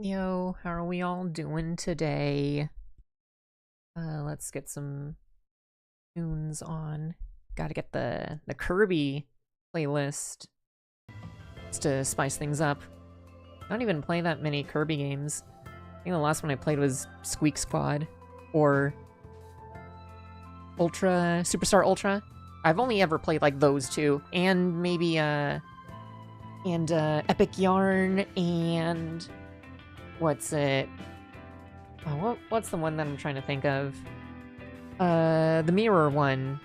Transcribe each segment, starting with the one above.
Yo, how are we all doing today? Let's get some tunes on. Gotta get the Kirby playlist just to spice things up. I don't even play that many Kirby games. I think the last one I played was Squeak Squad or Superstar Ultra. I've only ever played like those two, and maybe Epic Yarn and what's it? Oh, what's the one that I'm trying to think of? The mirror one.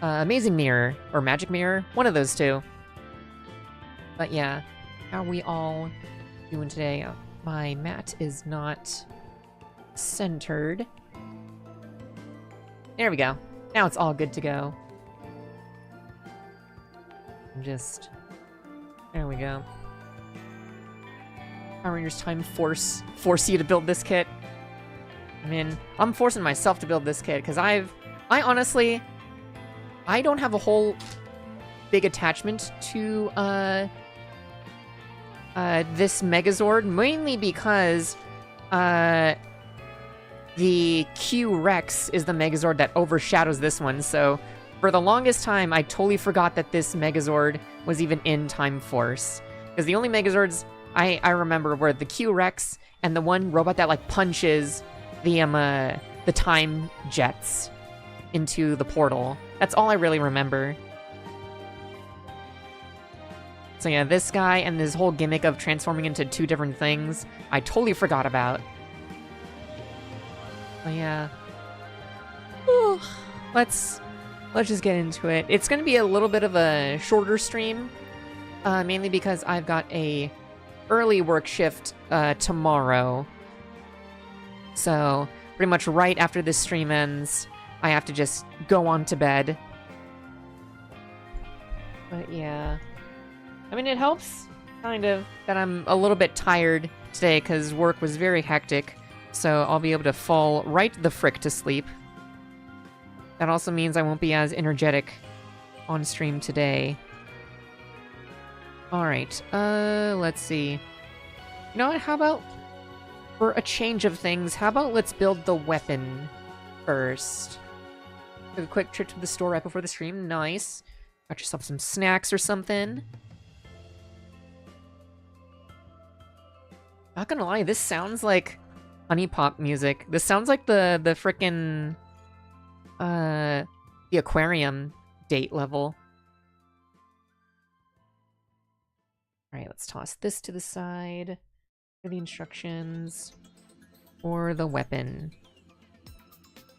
Amazing Mirror, or Magic Mirror, one of those two. But yeah, how are we all doing today? My mat is not centered. There we go. Now it's all good to go. There we go. Power Rangers Timeforce force you to build this kit. I mean, I'm forcing myself to build this kit because I honestly, I don't have a whole big attachment to this Megazord, mainly because the Q-Rex is the Megazord that overshadows this one. So for the longest time, I totally forgot that this Megazord was even in Timeforce, because the only Megazords I remember were the Q-Rex and the one robot that like punches the time jets into the portal. That's all I really remember. So yeah, this guy and this whole gimmick of transforming into two different things, I totally forgot about. But yeah. Whew. Let's just get into it. It's gonna be a little bit of a shorter stream, mainly because I've got a early work shift tomorrow. So pretty much right after this stream ends, I have to just go on to bed. But yeah. I mean, it helps, kind of, that I'm a little bit tired today because work was very hectic. So I'll be able to fall right the frick to sleep. That also means I won't be as energetic on stream today. Alright, let's see. You know what, how about, for a change of things, how about let's build the weapon first? Took a quick trip to the store right before the stream, nice. Got yourself some snacks or something. Not gonna lie, this sounds like Honey Pop music. This sounds like the frickin' the aquarium date level. Alright, let's toss this to the side for the instructions for the weapon.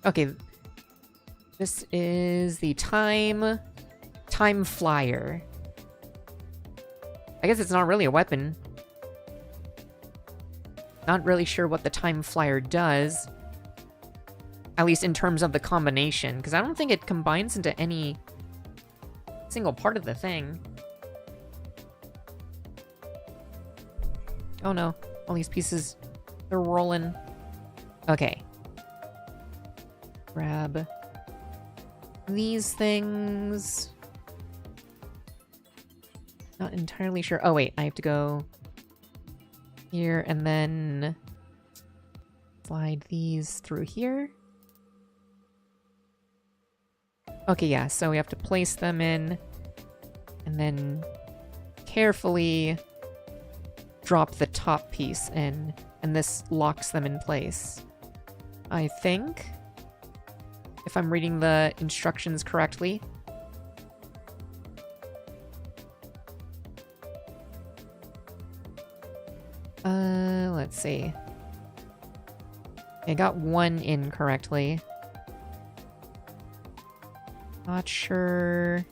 Okay, this is the Time Flyer. I guess it's not really a weapon. Not really sure what the Time Flyer does. At least in terms of the combination, because I don't think it combines into any single part of the thing. Oh no, all these pieces, they're rolling. Okay. Grab these things. Not entirely sure. Oh wait, I have to go here and then slide these through here. Okay, yeah, so we have to place them in and then carefully drop the top piece in, and this locks them in place. I think, if I'm reading the instructions correctly. Let's see. I got one in correctly. Not sure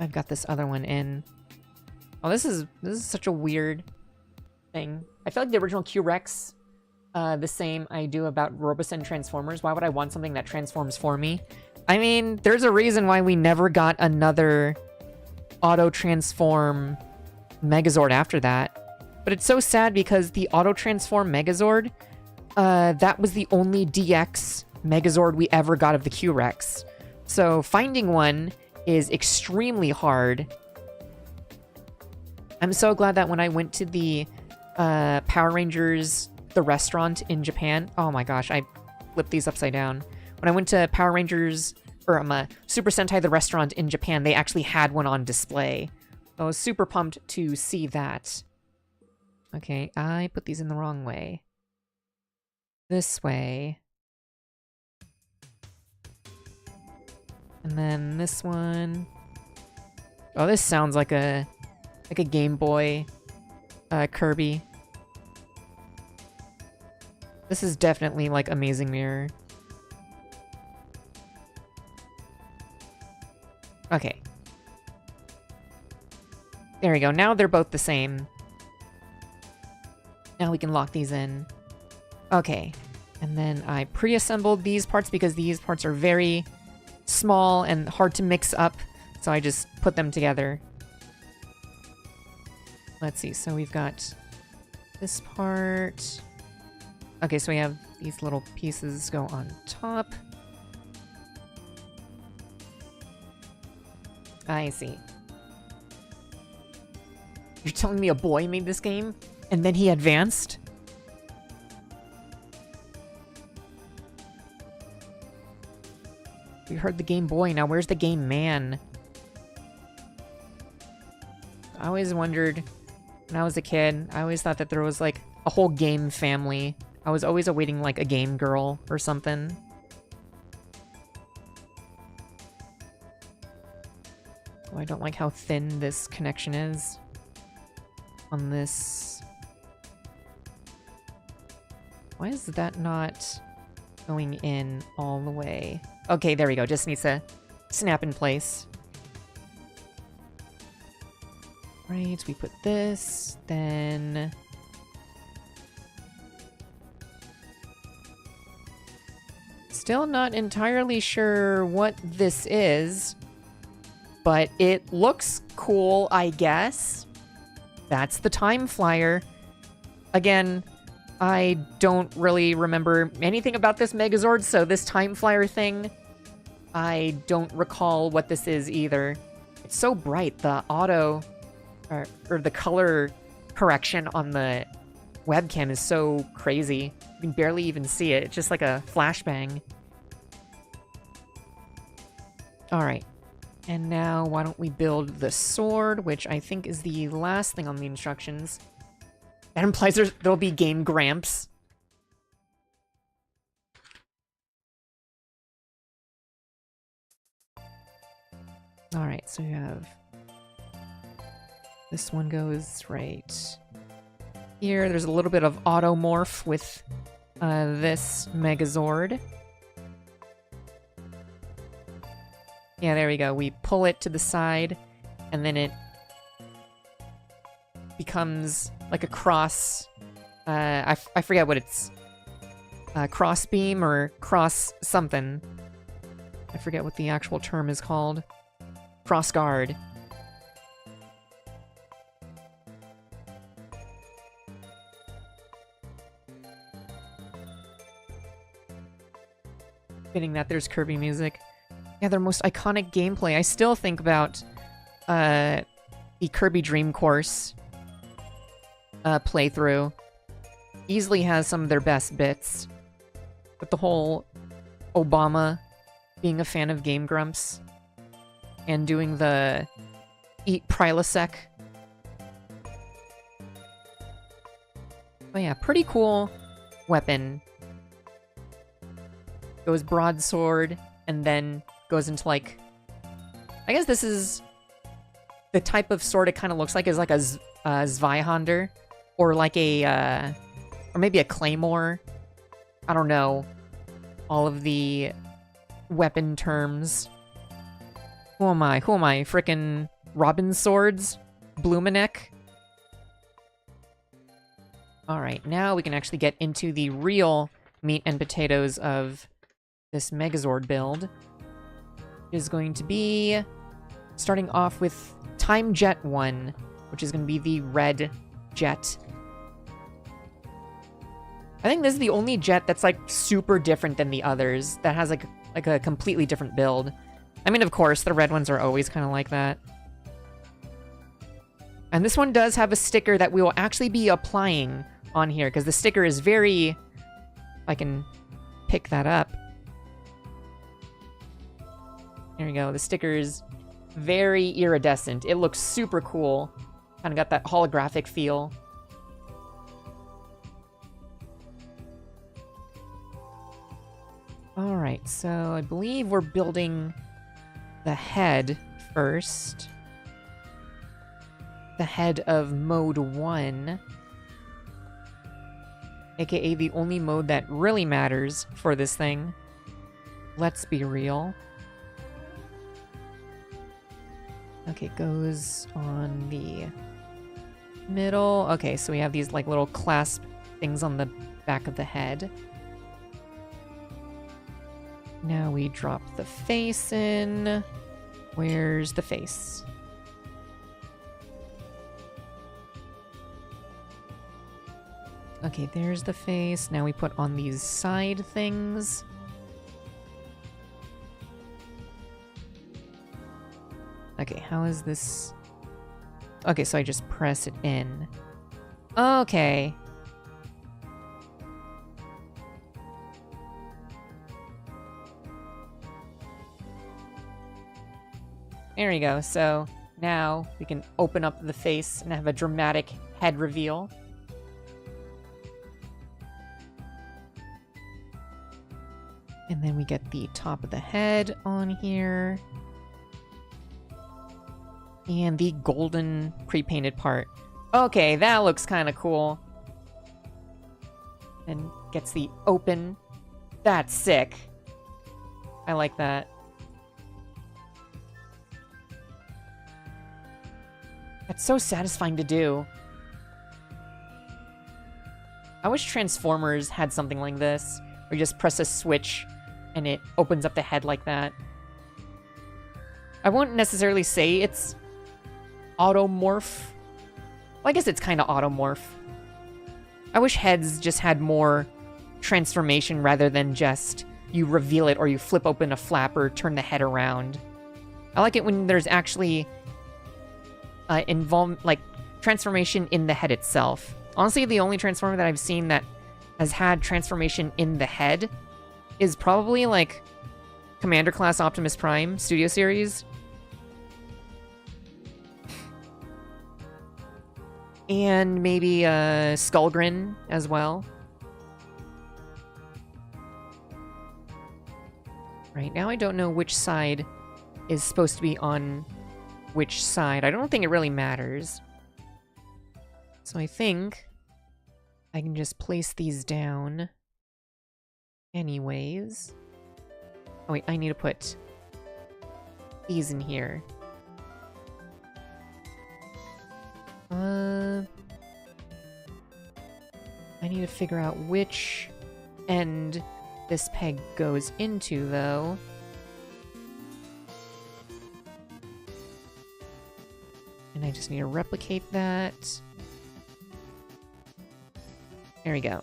I've got this other one in. Oh, this is such a weird thing. I feel like the original Q-Rex, the same I do about Robo and Transformers. Why would I want something that transforms for me? I mean, there's a reason why we never got another auto-transform Megazord after that. But it's so sad because the auto-transform Megazord, that was the only DX Megazord we ever got of the Q-Rex. So finding one is extremely hard. I'm so glad that when I went to the Power Rangers, the restaurant in Japan... Oh my gosh, I flipped these upside down. When I went to Power Rangers, or Super Sentai, the restaurant in Japan, they actually had one on display. I was super pumped to see that. Okay, I put these in the wrong way. This way. And then this one. Oh, this sounds like a Game Boy Kirby. This is definitely like Amazing Mirror. Okay. There we go. Now they're both the same. Now we can lock these in. Okay. And then I pre-assembled these parts because these parts are very small and hard to mix up. So I just put them together. Let's see. So we've got this part. Okay, so we have these little pieces go on top. I see. You're telling me a boy made this game? And then he advanced? We heard the Game Boy, now where's the Game Man? I always wondered, when I was a kid, I always thought that there was like a whole game family. I was always awaiting like a game girl or something. Oh, I don't like how thin this connection is on this. Why is that not going in all the way? Okay, there we go. Just needs to snap in place. Right, we put this, then... Still not entirely sure what this is, but it looks cool, I guess. That's the Time Flyer. Again, I don't really remember anything about this Megazord, so this Time Flyer thing, I don't recall what this is either. It's so bright, the auto, or the color correction on the webcam is so crazy. You can barely even see it. It's just like a flashbang. Alright. And now, why don't we build the sword, which I think is the last thing on the instructions. That implies there'll be Game Gramps. Alright, so we have... This one goes right here. There's a little bit of automorph with this Megazord. Yeah, there we go. We pull it to the side, and then it becomes like a cross... I forget what it's... cross beam or cross something. I forget what the actual term is called. Cross guard. Fitting that there's Kirby music. Yeah, their most iconic gameplay. I still think about the Kirby Dream Course playthrough. Easily has some of their best bits. With the whole Obama being a fan of Game Grumps and doing the Eat Prilosec. Oh yeah, pretty cool weapon. Goes broadsword, and then goes into, like... I guess this is... The type of sword it kind of looks like is like a Zweihander. Or like a, or maybe a Claymore. I don't know. All of the weapon terms. Who am I? Who am I? Frickin' Robin Swords? Blumenek? Alright, now we can actually get into the real meat and potatoes of this Megazord build. It is going to be starting off with Time Jet 1, which is going to be the red jet. I think this is the only jet that's like super different than the others, that has like a completely different build. I mean, of course, the red ones are always kind of like that. And this one does have a sticker that we will actually be applying on here, because the sticker is very... I can pick that up. There we go. The sticker is very iridescent. It looks super cool. Kind of got that holographic feel. Alright, so I believe we're building the head first. The head of mode 1. AKA the only mode that really matters for this thing. Let's be real. Okay, goes on the middle. Okay, so we have these like little clasp things on the back of the head. Now we drop the face in. Where's the face? Okay, there's the face. Now we put on these side things. Okay, how is this? Okay, so I just press it in. Okay. There we go. So now we can open up the face and have a dramatic head reveal. And then we get the top of the head on here. And the golden pre-painted part. Okay, that looks kind of cool. And gets the open. That's sick. I like that. That's so satisfying to do. I wish Transformers had something like this, where you just press a switch and it opens up the head like that. I won't necessarily say it's automorph. Well, I guess it's kind of automorph. I wish heads just had more transformation rather than just you reveal it or you flip open a flap or turn the head around. I like it when there's actually like transformation in the head itself. Honestly, the only Transformer that I've seen that has had transformation in the head is probably like Commander Class Optimus Prime Studio Series. And maybe Skullgrin as well. Right, now I don't know which side is supposed to be on which side. I don't think it really matters. So I think I can just place these down anyways. Oh wait, I need to put these in here. I need to figure out which end this peg goes into, though. And I just need to replicate that. There we go.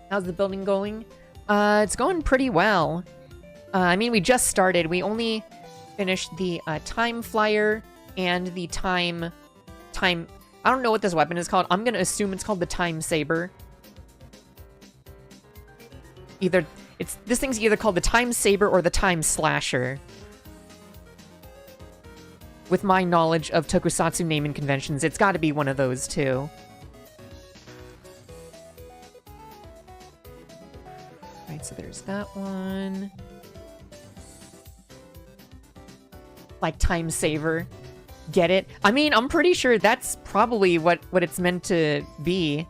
How's the building going? It's going pretty well. I mean, we just started. We only finished the Time Flyer and the Time... I don't know what this weapon is called. I'm gonna assume it's called the Time Saber. This thing's either called the Time Saber or the Time Slasher. With my knowledge of tokusatsu naming conventions, it's gotta be one of those two. Right, so there's that one. Like Time Saver. Get it? I mean, I'm pretty sure that's probably what it's meant to be.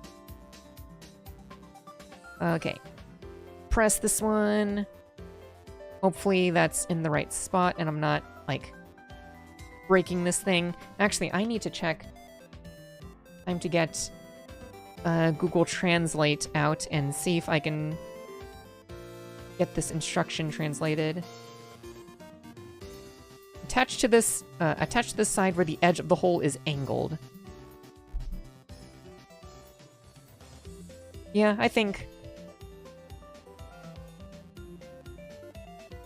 Okay. Press this one. Hopefully that's in the right spot and I'm not, like, breaking this thing. Actually, I need to check. Time to get Google Translate out and see if I can get this instruction translated. Attach to this side where the edge of the hole is angled. Yeah, I think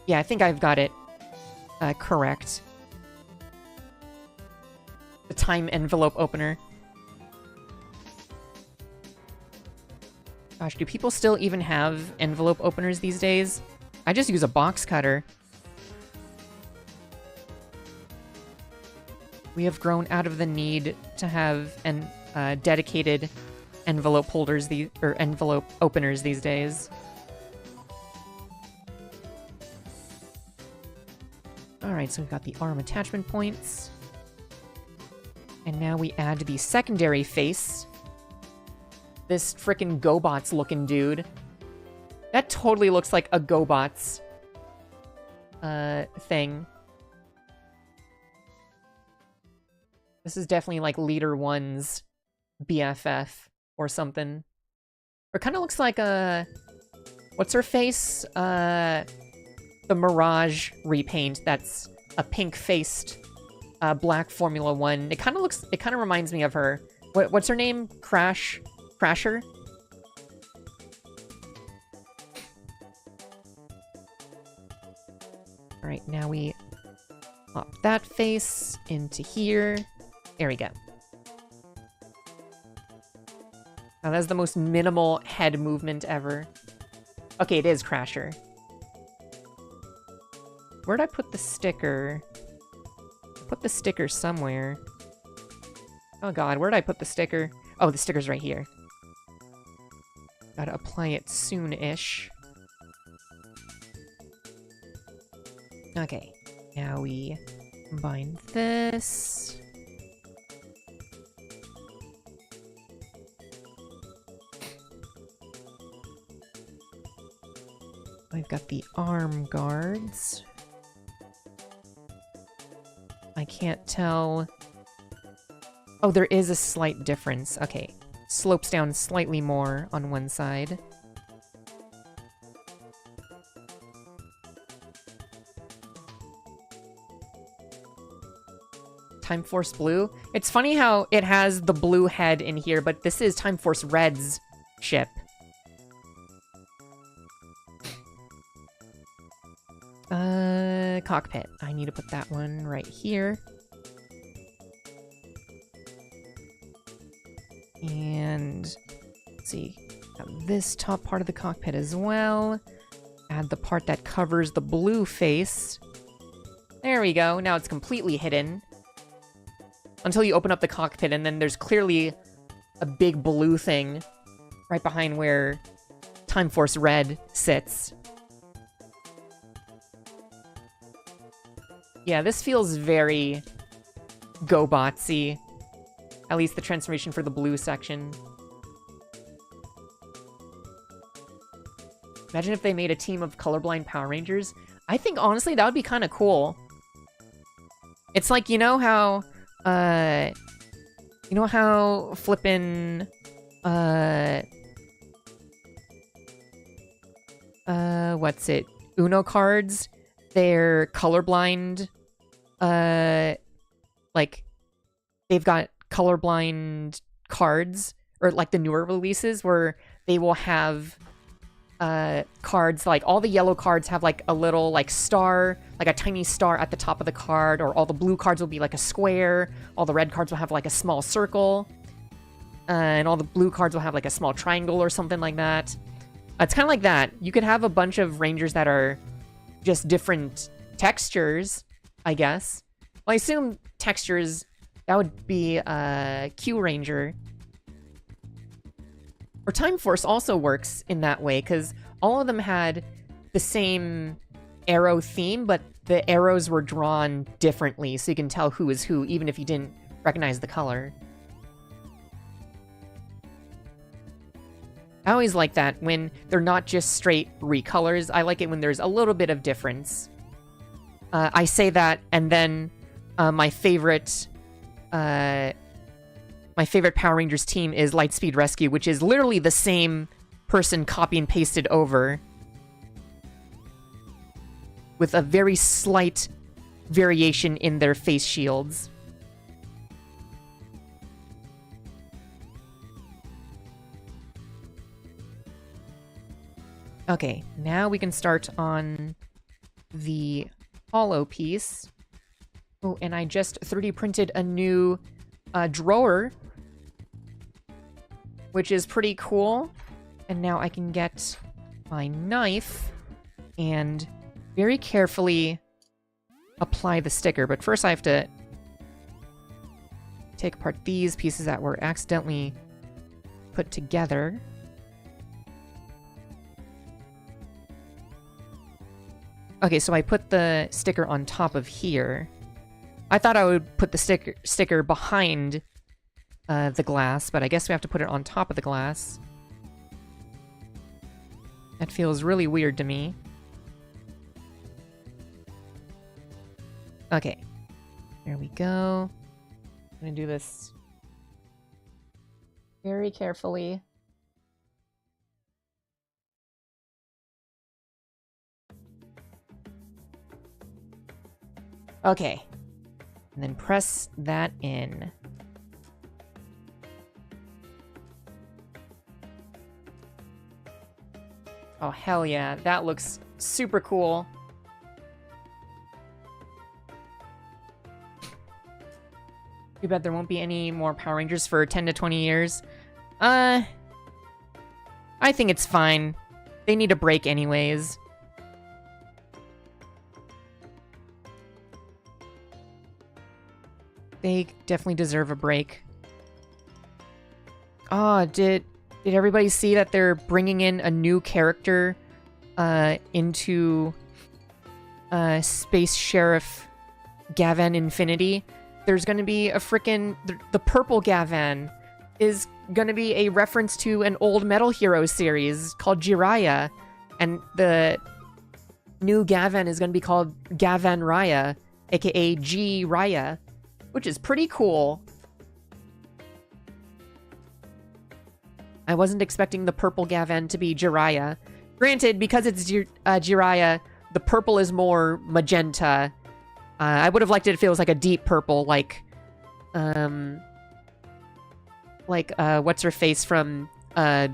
I've got it correct. time envelope opener. Gosh, do people still even have envelope openers these days? I just use a box cutter. We have grown out of the need to have dedicated envelope holders, or envelope openers these days. Alright, so we've got the arm attachment points. And now we add the secondary face. This frickin' GoBots looking dude. That totally looks like a GoBots thing. This is definitely like Leader 1's BFF or something. Or kind of looks like a... What's her face? The Mirage repaint that's a pink-faced black Formula 1. It kind of reminds me of her. What's her name? Crasher? Alright, now we pop that face into here. There we go. Now that's the most minimal head movement ever. Okay, it is Crasher. Where'd I put the sticker? Put the sticker somewhere. Oh god, where'd I put the sticker? Oh, the sticker's right here. Gotta apply it soon-ish. Okay, now we combine this. I've got the arm guards. I can't tell... Oh, there is a slight difference. Okay. Slopes down slightly more on one side. Timeforce Blue. It's funny how it has the blue head in here, but this is Timeforce Red's ship. Cockpit. I need to put that one right here. And let's see, got this top part of the cockpit as well. Add the part that covers the blue face. There we go. Now it's completely hidden. Until you open up the cockpit, and then there's clearly a big blue thing right behind where Timeforce Red sits. Yeah, this feels very GoBotsy. At least the transformation for the blue section. Imagine if they made a team of colorblind Power Rangers. I think, honestly, that would be kind of cool. It's like, you know how flippin', what's it? Uno cards, they're colorblind, like, they've got colorblind cards, or like the newer releases where they will have cards, like all the yellow cards have like a little like star, like a tiny star at the top of the card, or all the blue cards will be like a square, all the red cards will have like a small circle, and all the blue cards will have like a small triangle or something like that. It's kind of like that. You could have a bunch of Rangers that are just different textures, I guess. Well, I assume textures, that would be Q Ranger. Or Timeforce also works in that way, because all of them had the same arrow theme, but the arrows were drawn differently, so you can tell who is who, even if you didn't recognize the color. I always like that when they're not just straight recolors. I like it when there's a little bit of difference. I say that, and then my favorite Power Rangers team is Lightspeed Rescue, which is literally the same person copy and pasted over, with a very slight variation in their face shields. Okay, now we can start on the hollow piece. Oh, and I just 3D printed a new drawer, which is pretty cool. And now I can get my knife and very carefully apply the sticker. But first I have to take apart these pieces that were accidentally put together. Okay, so I put the sticker on top of here. I thought I would put the sticker behind the glass, but I guess we have to put it on top of the glass. That feels really weird to me. Okay, there we go. I'm gonna do this very carefully. Okay, and then press that in. Oh, hell yeah, that looks super cool. Too bad there won't be any more Power Rangers for 10 to 20 years. I think it's fine. They need a break anyways. They definitely deserve a break. Oh, did everybody see that they're bringing in a new character into Space Sheriff Gavan Infinity? There's going to be a frickin' the purple Gavan is going to be a reference to an old Metal Hero series called Jiraiya, and the new Gavan is going to be called Gavan Raya, aka G Raya, which is pretty cool. I wasn't expecting the purple Gavan to be Jiraiya. Granted, because it's Jiraiya, the purple is more magenta. I would have liked it if it was like a deep purple, like what's her face from B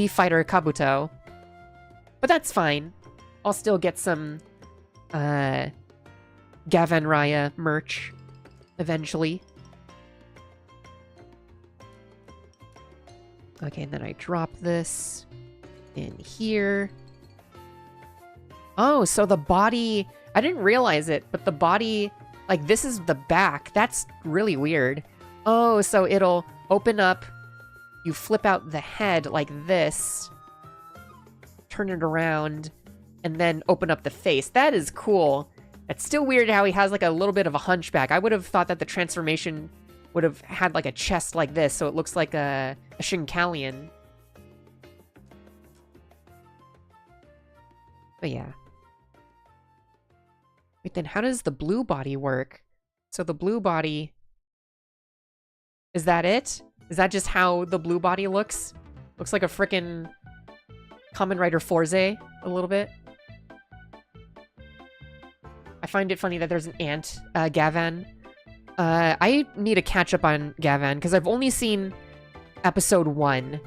Fighter Kabuto. But that's fine. I'll still get some Gavan Raya merch eventually. Okay, and then I drop this in here. Oh, so the body... I didn't realize it, but the body... Like, this is the back. That's really weird. Oh, so it'll open up. You flip out the head like this. Turn it around. And then open up the face. That is cool. It's still weird how he has, like, a little bit of a hunchback. I would have thought that the transformation would have had, like, a chest like this, so it looks like a Shinkalian. But yeah. Wait, then how does the blue body work? So the blue body... Is that it? Is that just how the blue body looks? Looks like a frickin' Kamen Rider Forze, a little bit. I find it funny that there's an ant, Gavan. I need to catch up on Gavan, because I've only seen episode 1.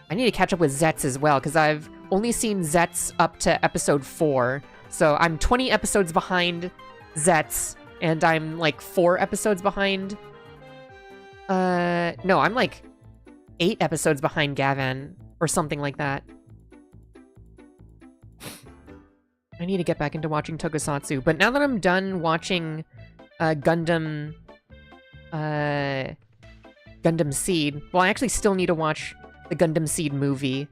I need to catch up with Zetz as well, because I've only seen Zetz up to episode 4. So I'm 20 episodes behind Zetz, and I'm like 4 episodes behind... no, I'm like 8 episodes behind Gavan, or something like that. I need to get back into watching Tokusatsu, but now that I'm done watching Gundam Seed, well, I actually still need to watch the Gundam Seed movie.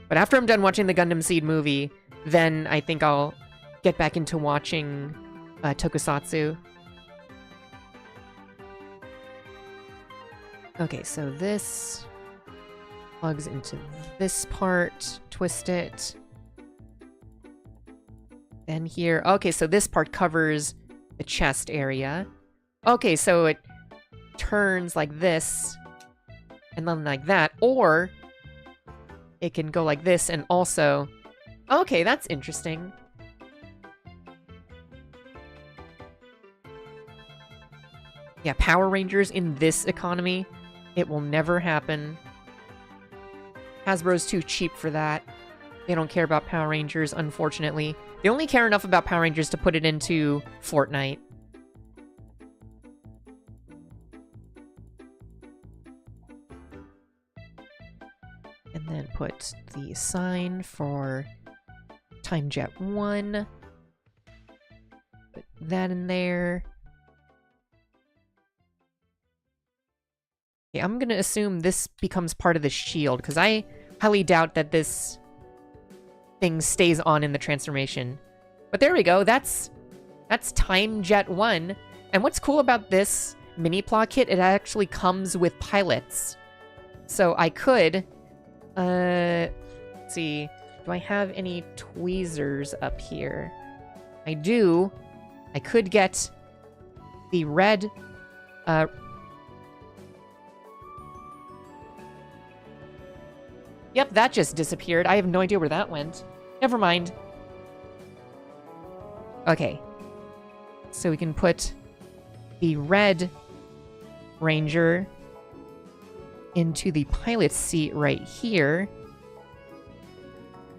But after I'm done watching the Gundam Seed movie, then I think I'll get back into watching Tokusatsu. Okay, so this plugs into this part, twist it. Then here, okay, so this part covers the chest area. Okay, so it turns like this, and then like that, or it can go like this and also... Okay, that's interesting. Yeah, Power Rangers in this economy, it will never happen. Hasbro's too cheap for that. They don't care about Power Rangers, unfortunately. They only care enough about Power Rangers to put it into Fortnite. And then put the sign for Time Jet 1. Put that in there. Okay, I'm gonna assume this becomes part of the shield, because I highly doubt that this thing stays on in the transformation. But there we go, that's Time Jet 1. And what's cool about this mini plot kit, it actually comes with pilots. So I could, let's see, do I have any tweezers up here? I do. I could get the red, Yep, that just disappeared. I have no idea where that went. Never mind. Okay. So we can put the red ranger into the pilot's seat right here.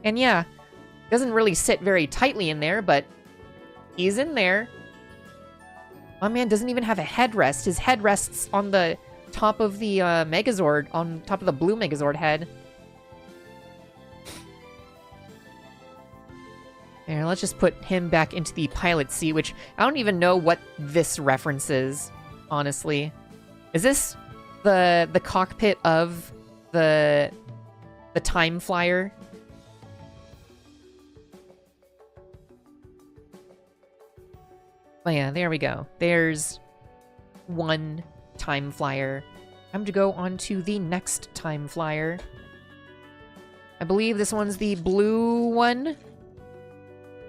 And yeah, doesn't really sit very tightly in there, but he's in there. My man doesn't even have a headrest. His head rests on the top of the Megazord, on top of the blue Megazord head. There, let's just put him back into the pilot seat, which I don't even know what this references, honestly. Is this the cockpit of the Time Flyer? Oh yeah, there we go. There's one Time Flyer. Time to go on to the next Time Flyer. I believe this one's the blue one.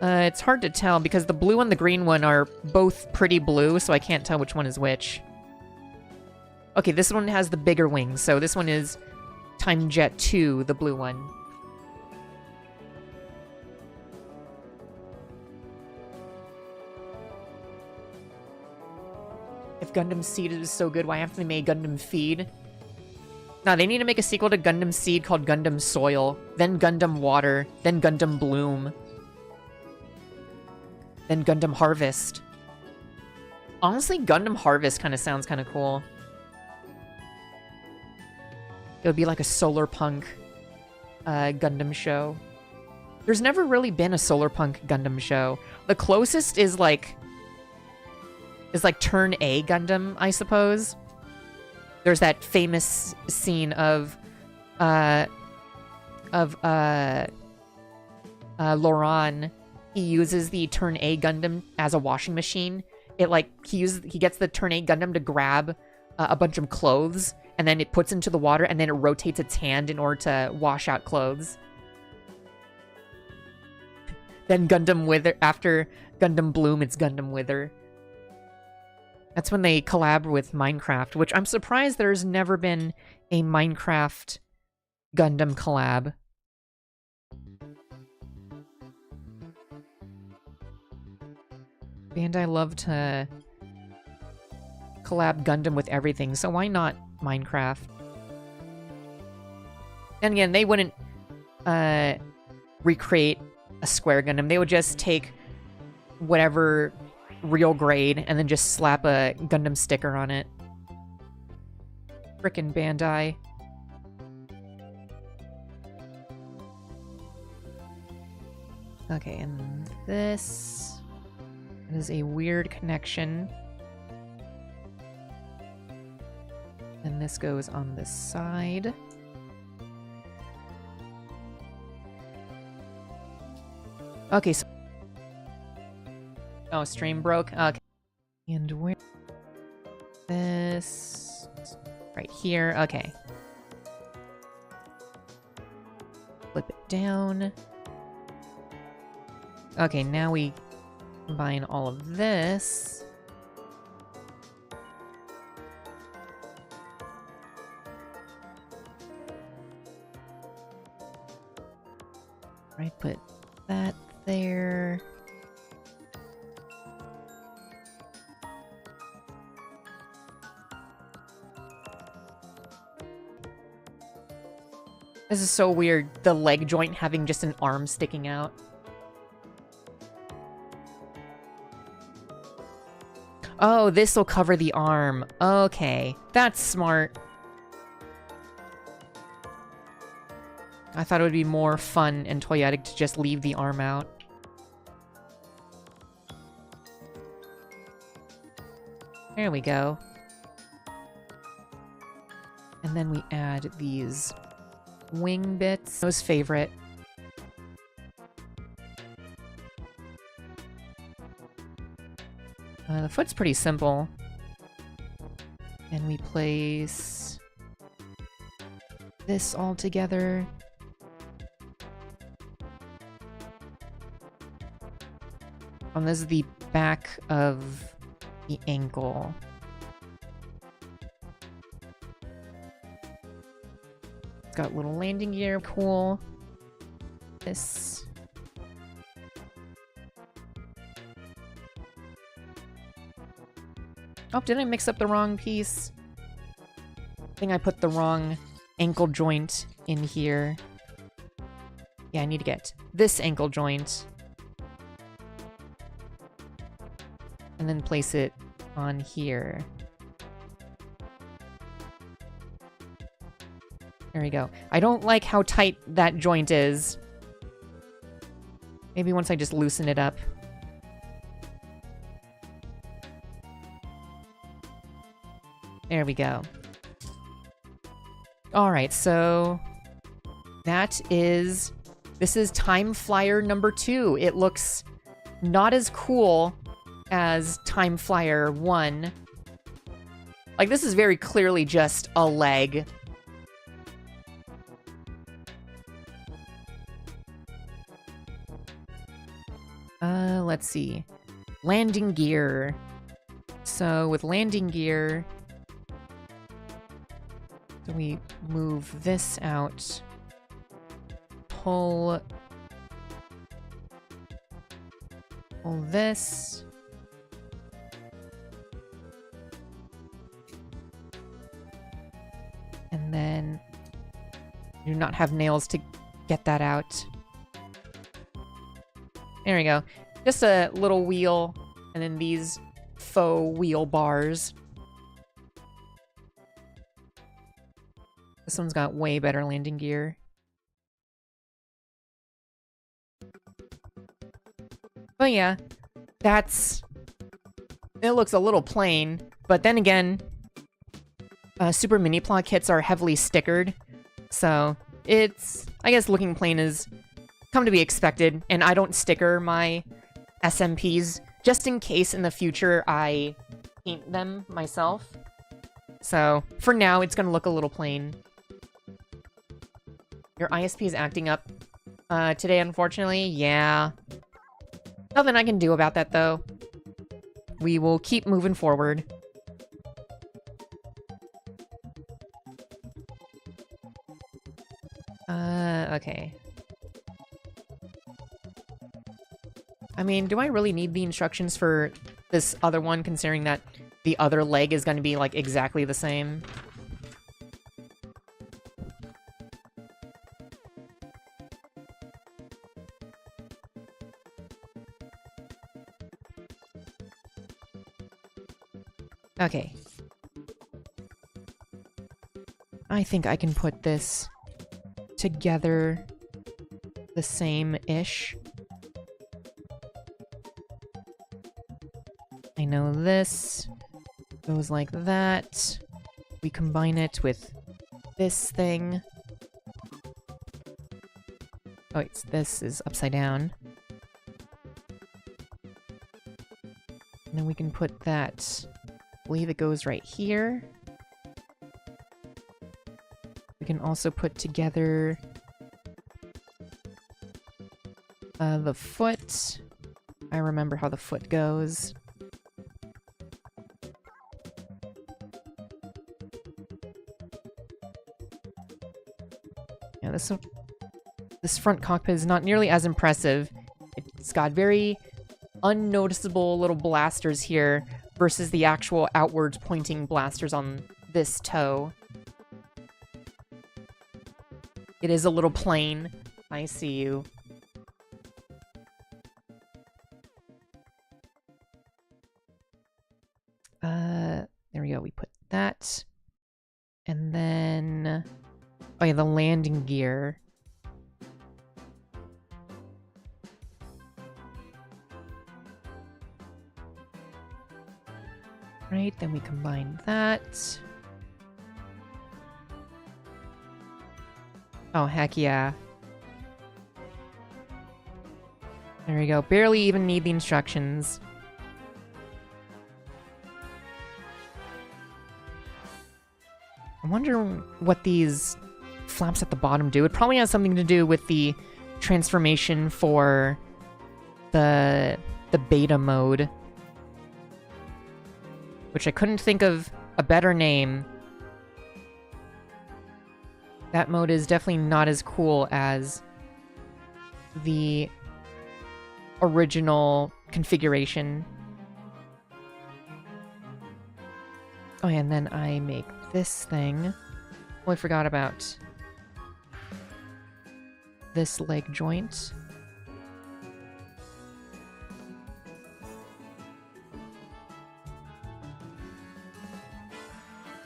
It's hard to tell because the blue and the green one are both pretty blue, so I can't tell which one is which. Okay, this one has the bigger wings, so this one is Time Jet 2, the blue one. If Gundam Seed is so good, why haven't they made Gundam Feed? No, they need to make a sequel to Gundam Seed called Gundam Soil, then Gundam Water, then Gundam Bloom. Then Gundam Harvest. Honestly, Gundam Harvest kind of sounds kind of cool. It would be like a solar punk Gundam show. There's never really been a solar punk Gundam show. The closest is like Turn A Gundam, I suppose. There's that famous scene of Laurent. He uses the Turn A Gundam as a washing machine. He gets the Turn A Gundam to grab a bunch of clothes, and then it puts into the water, and then it rotates its hand in order to wash out clothes. Then Gundam Wither, after Gundam Bloom, it's Gundam Wither. That's when they collab with Minecraft, which I'm surprised there's never been a Minecraft Gundam collab. Bandai love to collab Gundam with everything, so why not Minecraft? And again, they wouldn't recreate a Square Gundam. They would just take whatever real grade and then just slap a Gundam sticker on it. Frickin' Bandai. Okay, and this is a weird connection. And this goes on this side. Okay, so... Oh, stream broke? Okay. And where... This... Right here, okay. Flip it down. Okay, now we combine all of this. Right, put that there. This is so weird, the leg joint having just an arm sticking out. Oh, this will cover the arm. Okay, that's smart. I thought it would be more fun and toyetic to just leave the arm out. There we go. And then we add these wing bits. No's favorite. The foot's pretty simple. And we place this all together. And this is the back of the ankle. It's got little landing gear, cool. This. Oh, did I mix up the wrong piece? I think I put the wrong ankle joint in here. Yeah, I need to get this ankle joint. And then place it on here. There we go. I don't like how tight that joint is. Maybe once I just loosen it up. There we go. Alright, so this is Time Flyer number 2. It looks not as cool as Time Flyer 1. Like, this is very clearly just a leg. Let's see. Landing gear. So, with landing gear, so we move this out. Pull this. And then do not have nails to get that out. There we go. Just a little wheel, and then these faux wheel bars. This one's got way better landing gear. But yeah, it looks a little plain, but then again, Super Mini Plot kits are heavily stickered, so it's, I guess looking plain is come to be expected, and I don't sticker my SMPs just in case in the future I paint them myself. So for now, it's gonna look a little plain. Your ISP is acting up today, unfortunately. Yeah. Nothing I can do about that, though. We will keep moving forward. Okay. I mean, do I really need the instructions for this other one, considering that the other leg is going to be, like, exactly the same? Okay. I think I can put this together the same-ish. I know this goes like that. We combine it with this thing. Oh, this is upside down. And then we can put that, I believe it goes right here. We can also put together the foot. I remember how the foot goes. Yeah, this front cockpit is not nearly as impressive. It's got very unnoticeable little blasters here versus the actual outwards pointing blasters on this toe. It is a little plain. I see you. There we go. We put that. And then... oh yeah, the landing gear. Right, then we combine that. Oh, heck yeah. There we go. Barely even need the instructions. I wonder what these flaps at the bottom do. It probably has something to do with the transformation for the beta mode. Which I couldn't think of a better name. That mode is definitely not as cool as the original configuration. Oh, and then I make this thing. Oh, I forgot about this leg joint.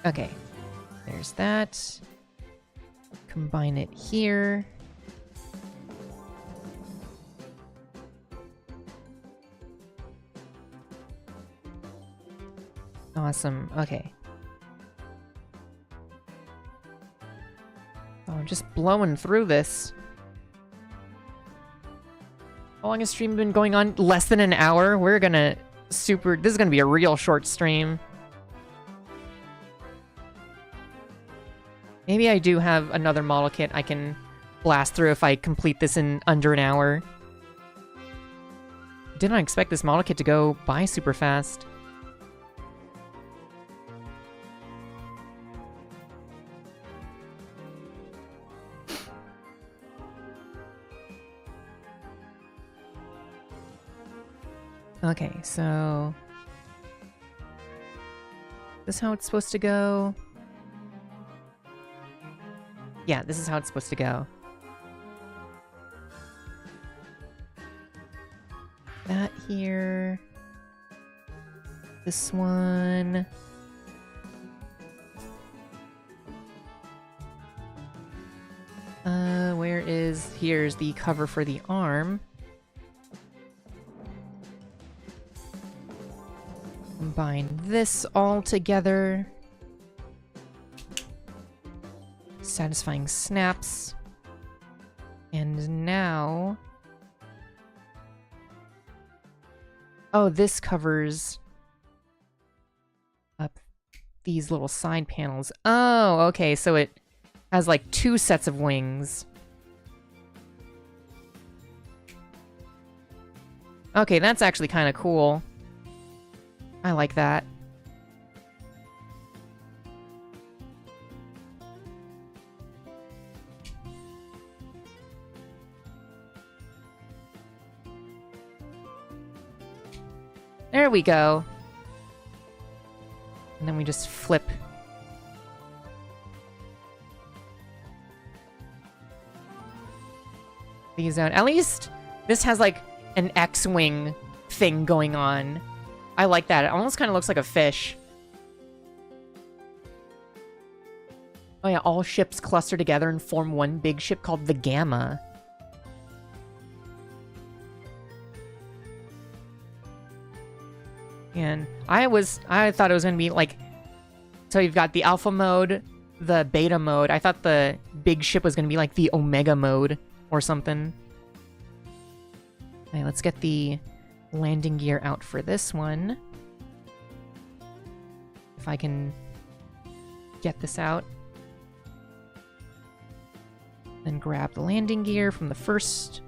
Okay, there's that. Combine it here. Awesome, okay. Oh, I'm just blowing through this. How long has stream been going on? Less than an hour? We're gonna this is gonna be a real short stream. Maybe I do have another model kit I can blast through if I complete this in under an hour. Did not expect this model kit to go by super fast. Okay, so... This is how it's supposed to go. Yeah, this is how it's supposed to go. That here. This one. Here's the cover for the arm. Combine this all together. Satisfying snaps. And now... Oh, this covers up these little side panels. Oh, okay, so it has like 2 sets of wings. Okay, that's actually kind of cool. I like that. There we go. And then we just flip. These out. At least this has like an X-wing thing going on. I like that. It almost kind of looks like a fish. Oh yeah, all ships cluster together and form one big ship called the Gamma. And I thought it was going to be like... So you've got the alpha mode, the beta mode. I thought the big ship was going to be like the omega mode or something. Okay, let's get the landing gear out for this one. If I can get this out. Then grab the landing gear from the first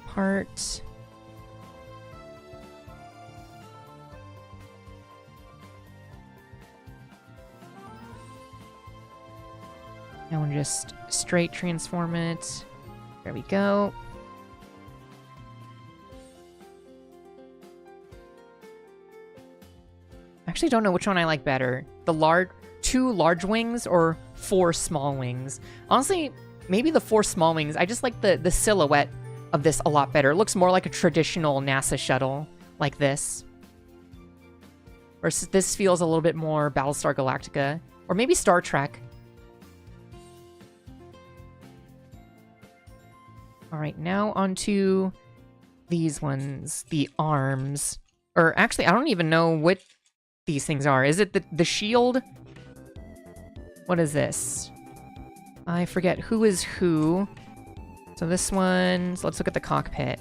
part. Now we'll just straight transform it. There we go. I actually don't know which one I like better. The 2 large wings or 4 small wings. Honestly, maybe the 4 small wings. I just like the silhouette of this a lot better. It looks more like a traditional NASA shuttle like this. Versus this feels a little bit more Battlestar Galactica. Or maybe Star Trek. Alright, now onto these ones. The arms. Or actually, I don't even know these things are. Is it the shield? What is this? I forget who is who. So this one, so let's look at the cockpit.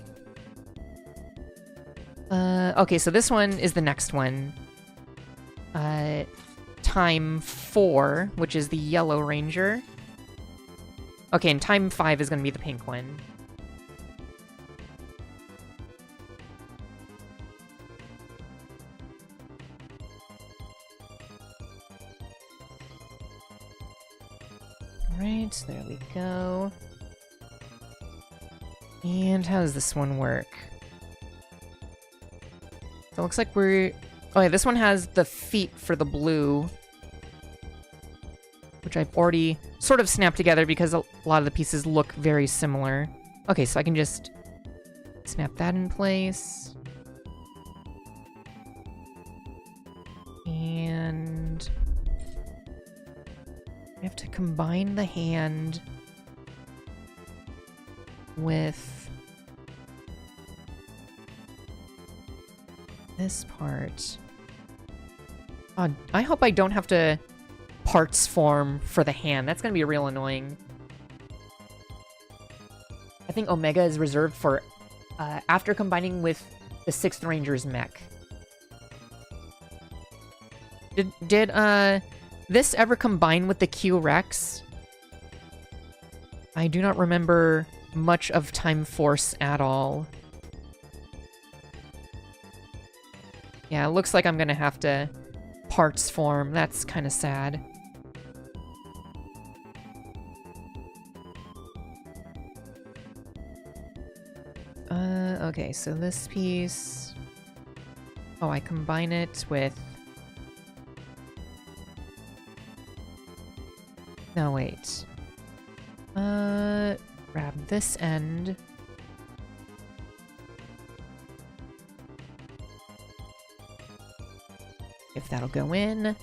Okay, so this one is the next one. Time 4, which is the yellow ranger. Okay, and time 5 is going to be the pink one. Right, there we go. And how does this one work? So it looks like we're... Oh yeah, this one has the feet for the blue, which I've already sort of snapped together because a lot of the pieces look very similar. Okay, so I can just snap that in place. And I have to combine the hand with this part. I hope I don't have to parts form for the hand. That's gonna be real annoying. I think Omega is reserved for after combining with the 6th Ranger's mech. Did this ever combine with the Q-Rex? I do not remember much of Timeforce at all. Yeah, it looks like I'm gonna have to parts form. That's kind of sad. Okay, so this piece... Oh, I combine it with... No, wait. Grab this end. If that'll go in.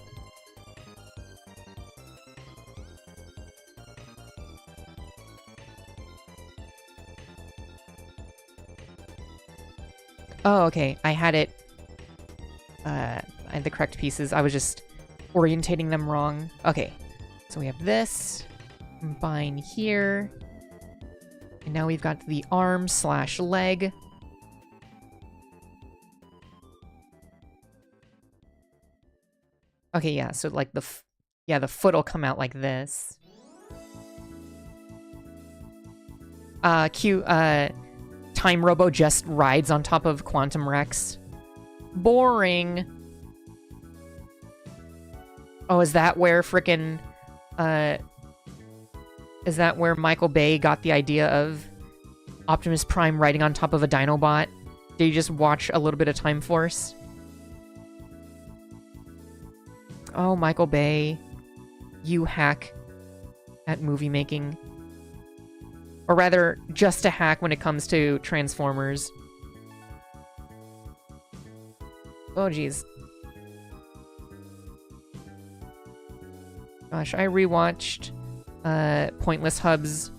Oh, okay. I had it... I had the correct pieces. I was just orientating them wrong. Okay. So we have this. Combine here. And now we've got the arm / leg. Okay, yeah, so like the foot will come out like this. Time Robo just rides on top of Quantum Rex. Boring. Oh, is that where frickin', is that where Michael Bay got the idea of Optimus Prime riding on top of a Dinobot? Did you just watch a little bit of Timeforce? Oh, Michael Bay, you hack at movie making. Or rather, just a hack when it comes to Transformers. Oh, jeez. Gosh, I rewatched Pointless Hub's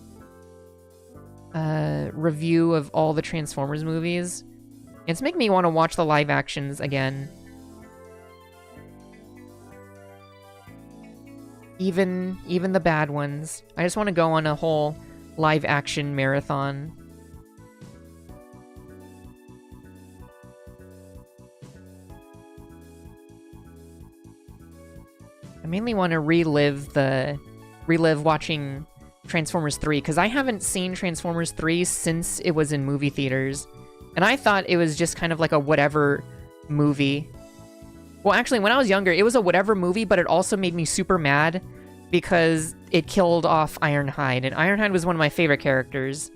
review of all the Transformers movies. It's making me want to watch the live actions again. Even the bad ones. I just want to go on a whole live action marathon. I mainly want to relive watching Transformers 3, because I haven't seen Transformers 3 since it was in movie theaters. And I thought it was just kind of like a whatever movie. Well, actually, when I was younger, it was a whatever movie, but it also made me super mad because it killed off Ironhide, and Ironhide was one of my favorite characters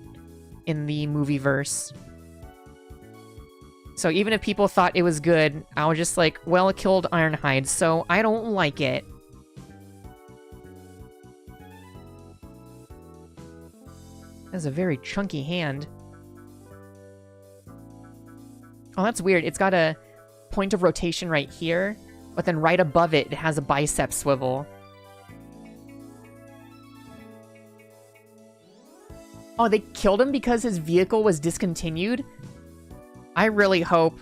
in the movie-verse. So even if people thought it was good, I was just like, well, it killed Ironhide, so I don't like it. That's a very chunky hand. Oh, that's weird. It's got a point of rotation right here, but then right above it, it has a bicep swivel. Oh, they killed him because his vehicle was discontinued? I really hope.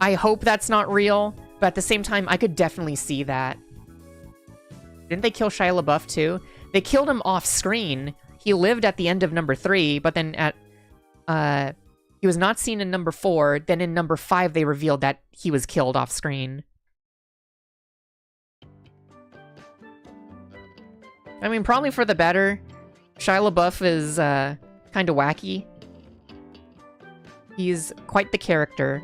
I hope that's not real. But at the same time, I could definitely see that. Didn't they kill Shia LaBeouf too? They killed him off screen. He lived at the end of number 3, but then he was not seen in number 4. Then in number 5, they revealed that he was killed off screen. I mean, probably for the better. Shia LaBeouf is kind of wacky. He's quite the character.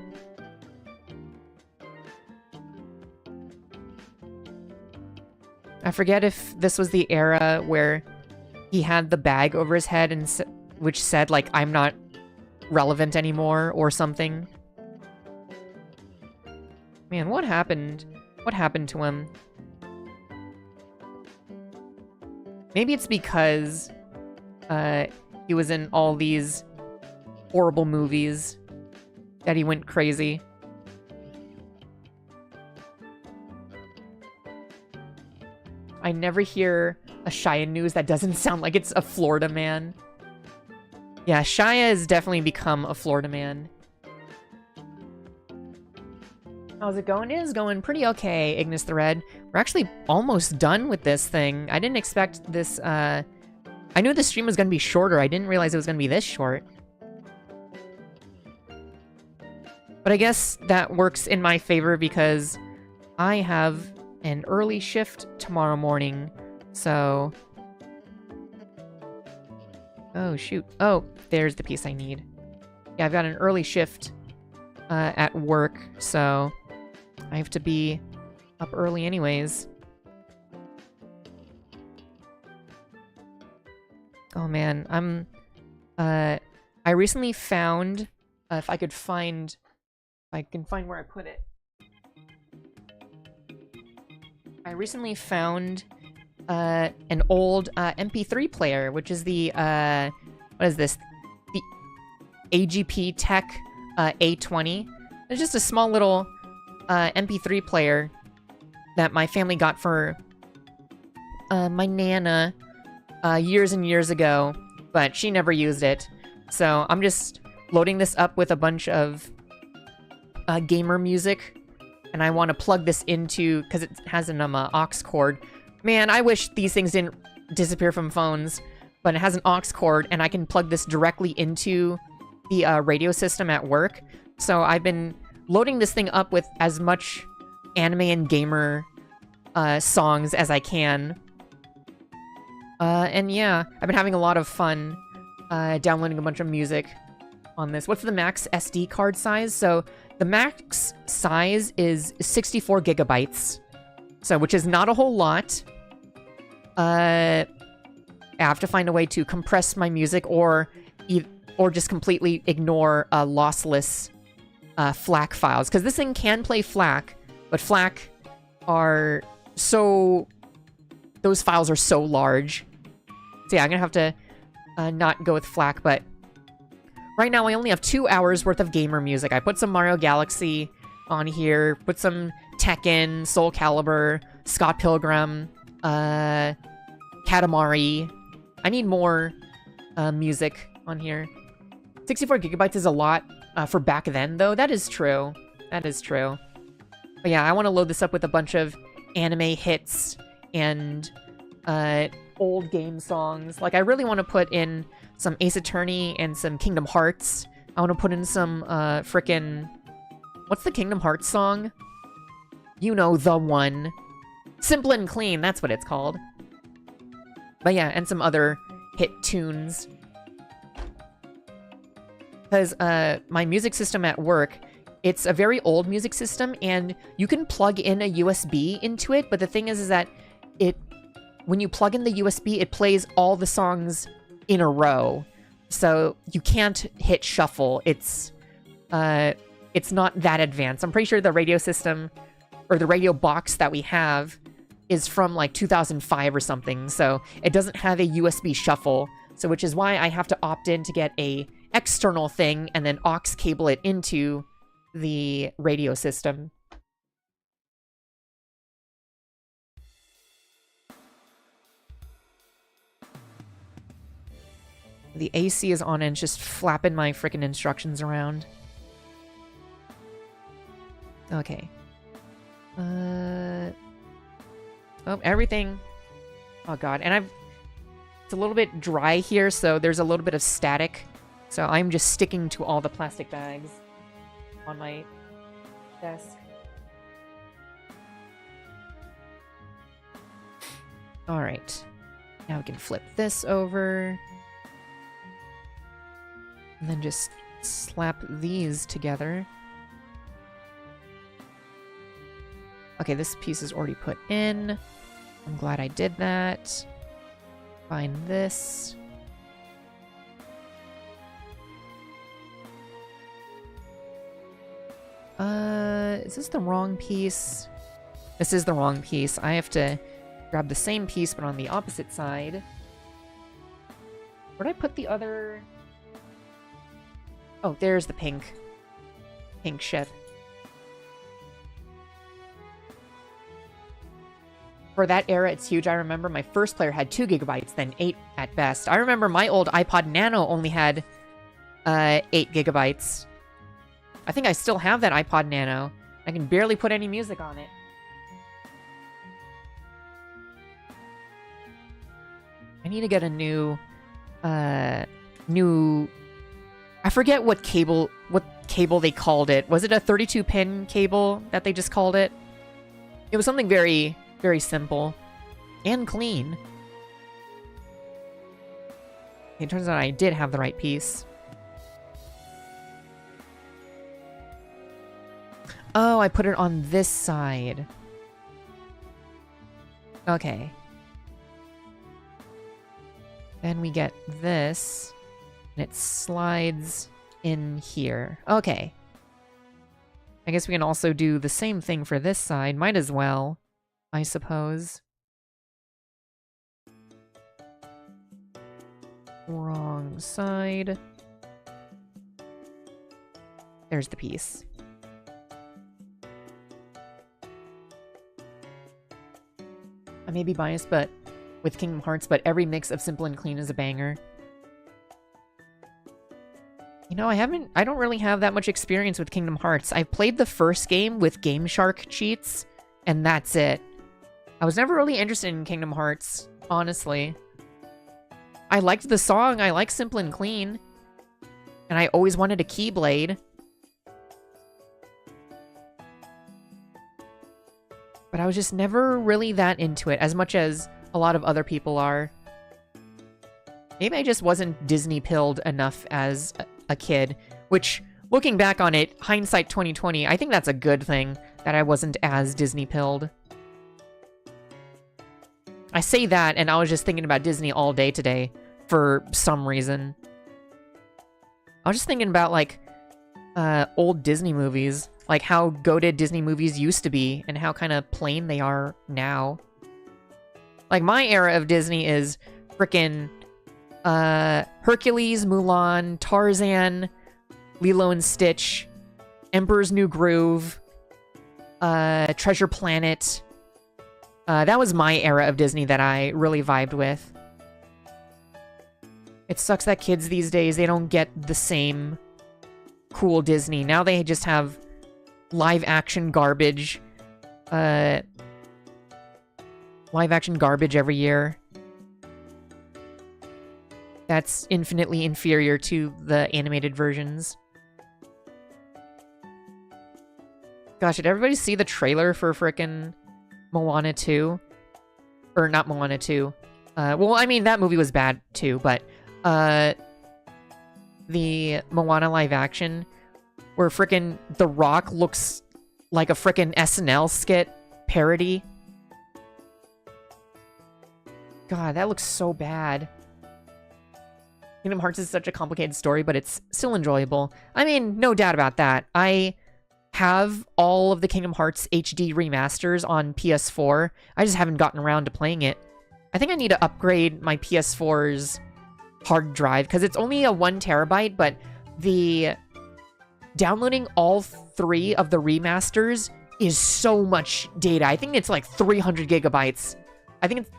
I forget if this was the era where he had the bag over his head and which said, like, I'm not relevant anymore or something. Man, what happened? What happened to him? Maybe it's because he was in all these horrible movies that he went crazy. I never hear a Shia news that doesn't sound like it's a Florida man. Yeah, Shia has definitely become a Florida man. How's it going? It is going pretty okay, Ignis the Red. We're actually almost done with this thing. I didn't expect this, I knew the stream was going to be shorter. I didn't realize it was going to be this short. But I guess that works in my favor because I have an early shift tomorrow morning, so... Oh, shoot. Oh, there's the piece I need. Yeah, I've got an early shift at work, so I have to be up early anyways. Oh man, I recently found, if I can find where I put it. I recently found an old MP3 player, which is the, what is this? The AGP Tech A20. It's just a small little MP3 player that my family got for my Nana years and years ago, but she never used it. So I'm just loading this up with a bunch of gamer music. And I want to plug this into, because it has an aux cord. Man, I wish these things didn't disappear from phones, but it has an aux cord, and I can plug this directly into the radio system at work. So I've been loading this thing up with as much anime and gamer songs as I can. And yeah, I've been having a lot of fun downloading a bunch of music on this. What's the max SD card size? So the max size is 64 gigabytes, so which is not a whole lot. I have to find a way to compress my music or just completely ignore lossless FLAC files, because this thing can play FLAC, but FLAC are so... those files are so large. So yeah, I'm gonna have to not go with FLAC, but right now I only have 2 hours worth of gamer music. I put some Mario Galaxy on here, put some Tekken, Soul Calibur, Scott Pilgrim, Katamari. I need more music on here. 64 gigabytes is a lot for back then, though. That is true. That is true. But yeah, I want to load this up with a bunch of anime hits and old game songs. Like, I really want to put in some Ace Attorney and some Kingdom Hearts. I want to put in some frickin'... what's the Kingdom Hearts song? You know, the one. Simple and Clean, that's what it's called. But yeah, and some other hit tunes. Because my music system at work, it's a very old music system, and you can plug in a USB into it, but the thing is that when you plug in the USB, it plays all the songs in a row. So you can't hit shuffle. It's not that advanced. I'm pretty sure the radio system, or the radio box that we have, is from like 2005 or something. So it doesn't have a USB shuffle. So which is why I have to opt in to get a external thing and then aux cable it into the radio system. The AC is on and it's just flapping my frickin' instructions around. Okay. Oh, everything. Oh god, and it's a little bit dry here, so there's a little bit of static. So I'm just sticking to all the plastic bags on my desk. Alright. Now we can flip this over. And then just slap these together. Okay, this piece is already put in. I'm glad I did that. Find this. Is this the wrong piece? This is the wrong piece. I have to grab the same piece, but on the opposite side. Where'd I put the other... Oh, there's the pink ship. For that era, it's huge. I remember my first player had 2 gigabytes, then 8 at best. I remember my old iPod Nano only had 8 gigabytes. I think I still have that iPod Nano. I can barely put any music on it. I need to get a new... I forget what cable they called it. Was it a 32-pin cable that they just called it? It was something very, very simple. And clean. It turns out I did have the right piece. Oh, I put it on this side. Okay. Then we get this, and it slides in here. Okay. I guess we can also do the same thing for this side. Might as well, I suppose. Wrong side. There's the piece. I may be biased, but with Kingdom Hearts, but every mix of Simple and Clean is a banger. You know, I don't really have that much experience with Kingdom Hearts. I played the first game with Game Shark cheats, and that's it. I was never really interested in Kingdom Hearts, honestly. I liked the song, I like Simple and Clean, and I always wanted a Keyblade. But I was just never really that into it, as much as a lot of other people are. Maybe I just wasn't Disney-pilled enough as a kid, which, looking back on it, hindsight 2020, I think that's a good thing, that I wasn't as Disney-pilled. I say that, and I was just thinking about Disney all day today, for some reason. I was just thinking about, like, old Disney movies. Like, how goated Disney movies used to be, and how kind of plain they are now. Like, my era of Disney is frickin' Hercules, Mulan, Tarzan, Lilo and Stitch, Emperor's New Groove, Treasure Planet. That was my era of Disney that I really vibed with. It sucks that kids these days, they don't get the same cool Disney. Now they just have live-action garbage. Live-action garbage every year. That's infinitely inferior to the animated versions. Gosh, did everybody see the trailer for frickin' Moana 2? Or not Moana 2. Well, I mean, that movie was bad too, but the Moana live action, where frickin' The Rock looks like a frickin' SNL skit parody. God, that looks so bad. Kingdom Hearts is such a complicated story, but it's still enjoyable. I mean, no doubt about that. I have all of the Kingdom Hearts HD remasters on PS4. I just haven't gotten around to playing it. I think I need to upgrade my PS4's hard drive, because it's only a 1 terabyte, but the downloading all 3 of the remasters is so much data. I think it's like 300 gigabytes.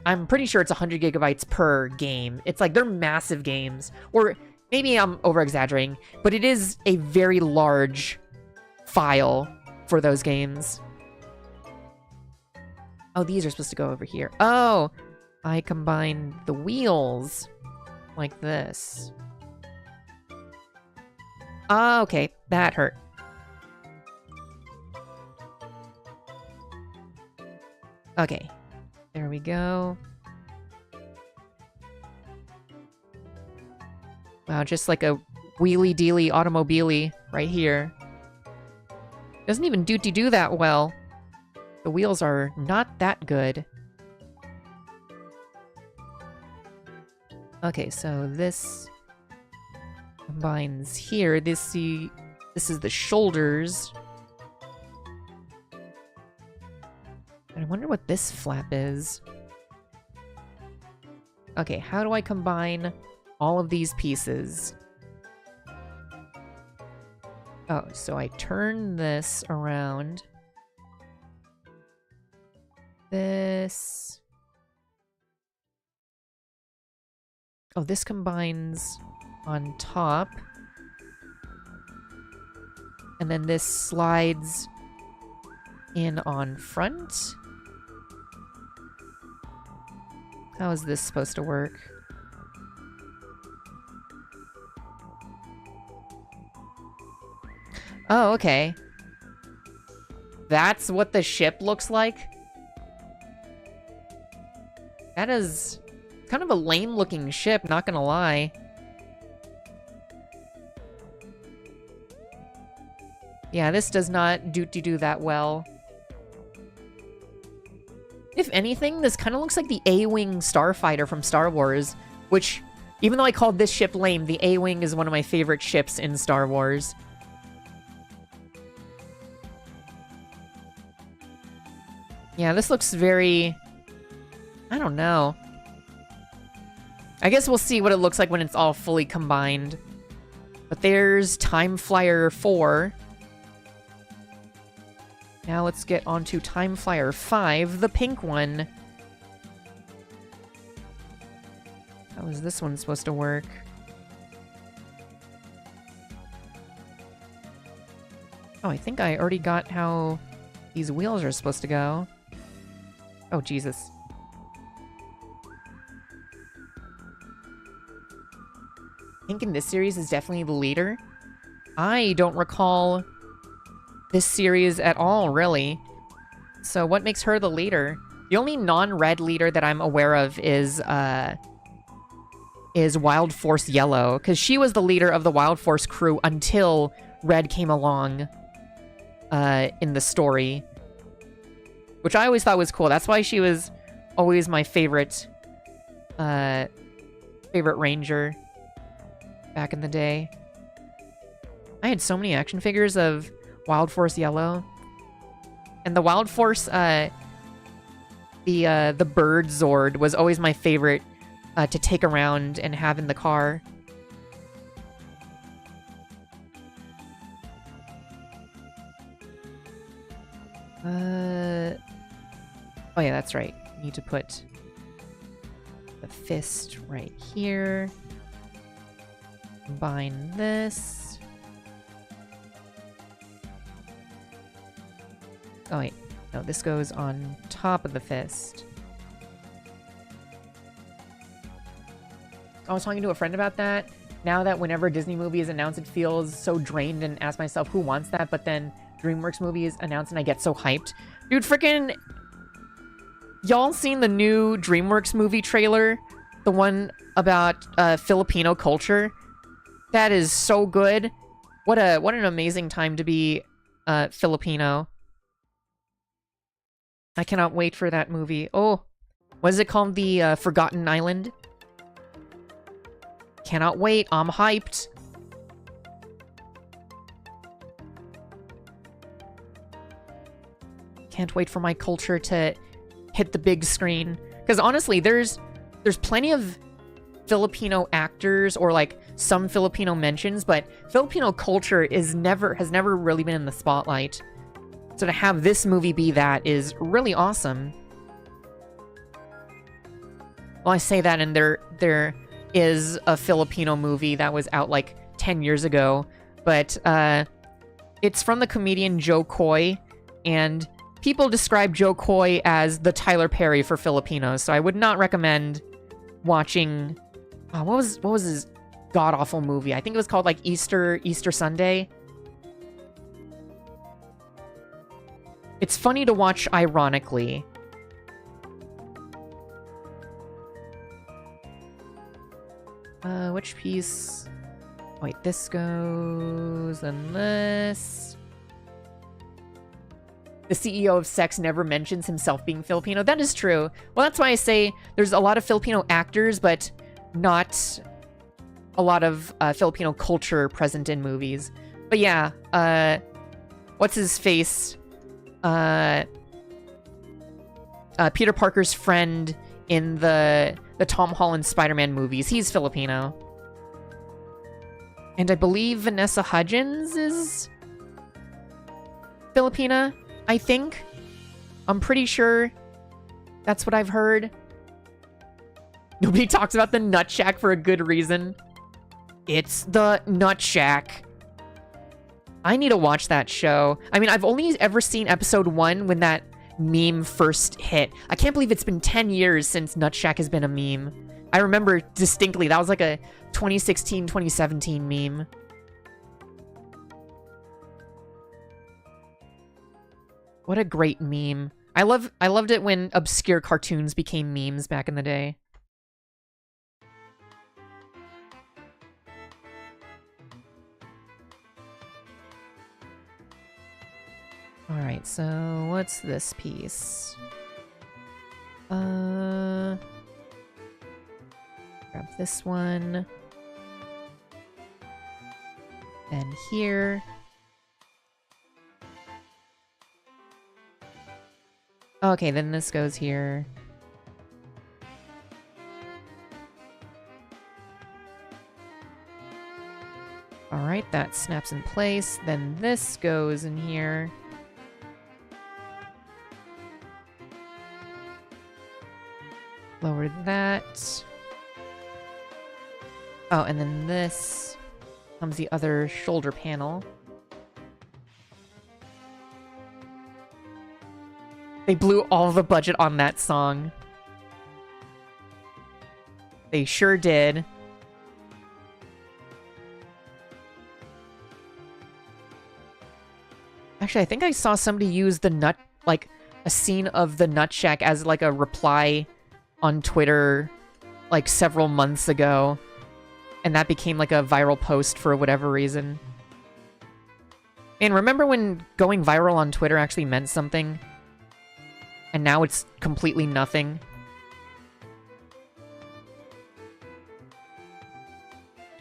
I'm pretty sure it's 100 gigabytes per game. It's like, they're massive games. Or maybe I'm over-exaggerating, but it is a very large file for those games. Oh, these are supposed to go over here. Oh! I combined the wheels like this. Oh, okay. That hurt. Okay. There we go. Wow, just like a wheelie-dealy automobile right here. Doesn't even do that well. The wheels are not that good. Okay, so this combines here. This is the shoulders. And I wonder what this flap is. Okay, how do I combine all of these pieces? Oh, so I turn this around. This... Oh, this combines on top. And then this slides in on front. How is this supposed to work? Oh, okay. That's what the ship looks like? That is kind of a lame-looking ship, not gonna lie. Yeah, this does not do that well. If anything, this kind of looks like the A-Wing starfighter from Star Wars, which, even though I called this ship lame, the A-Wing is one of my favorite ships in Star Wars. Yeah, this looks very... I don't know. I guess we'll see what it looks like when it's all fully combined. But there's Time Flyer 4. Now let's get onto Time Flyer 5, the pink one. How is this one supposed to work? Oh, I think I already got how these wheels are supposed to go. Oh, Jesus. Pink in this series is definitely the leader. I don't recall this series at all, really. So what makes her the leader? The only non-red leader that I'm aware of is Wild Force Yellow, because she was the leader of the Wild Force crew until Red came along in the story, which I always thought was cool. That's why she was always my favorite ranger back in the day. I had so many action figures of Wild Force Yellow. And the Wild Force, the bird Zord was always my favorite to take around and have in the car. Oh yeah, that's right. Need to put the fist right here. Combine this. Oh wait, no, this goes on top of the fist. I was talking to a friend about that. Now that whenever a Disney movie is announced, it feels so drained, and ask myself who wants that, but then DreamWorks movie is announced and I get so hyped. Dude, freaking... Y'all seen the new DreamWorks movie trailer? The one about Filipino culture? That is so good. What an amazing time to be Filipino. I cannot wait for that movie. Oh, what is it called? The Forgotten Island? Cannot wait. I'm hyped. Can't wait for my culture to hit the big screen. Because honestly, there's plenty of Filipino actors or like some Filipino mentions, but Filipino culture has never really been in the spotlight. So to have this movie be that is really awesome. Well, I say that, and there is a Filipino movie that was out like 10 years ago, but it's from the comedian Joe Coy, and people describe Joe Coy as the Tyler Perry for Filipinos, so I would not recommend watching... what was his god-awful movie? I think it was called, like, Easter Sunday. It's funny to watch ironically. Which piece? Wait, this goes, and this... The CEO of Sex never mentions himself being Filipino. That is true. Well, that's why I say there's a lot of Filipino actors, but not a lot of Filipino culture present in movies. But yeah, what's his face? Peter Parker's friend in the Tom Holland Spider-Man movies. He's Filipino. And I believe Vanessa Hudgens is Filipina, I think. I'm pretty sure that's what I've heard. Nobody talks about the Nut Shack for a good reason. It's the Nut Shack. I need to watch that show. I mean, I've only ever seen episode 1 when that meme first hit. I can't believe it's been 10 years since Nut Shack has been a meme. I remember distinctly. That was like a 2016, 2017 meme. What a great meme. I loved it when obscure cartoons became memes back in the day. Alright, so what's this piece? Grab this one. And here. Okay, then this goes here. Alright, that snaps in place. Then this goes in here. Lower that. Oh, and then this comes the other shoulder panel. They blew all the budget on that song. They sure did. Actually, I think I saw somebody use the like a scene of the Nut Shack as like a reply on Twitter like several months ago. And that became like a viral post for whatever reason. And remember when going viral on Twitter actually meant something? And now it's completely nothing.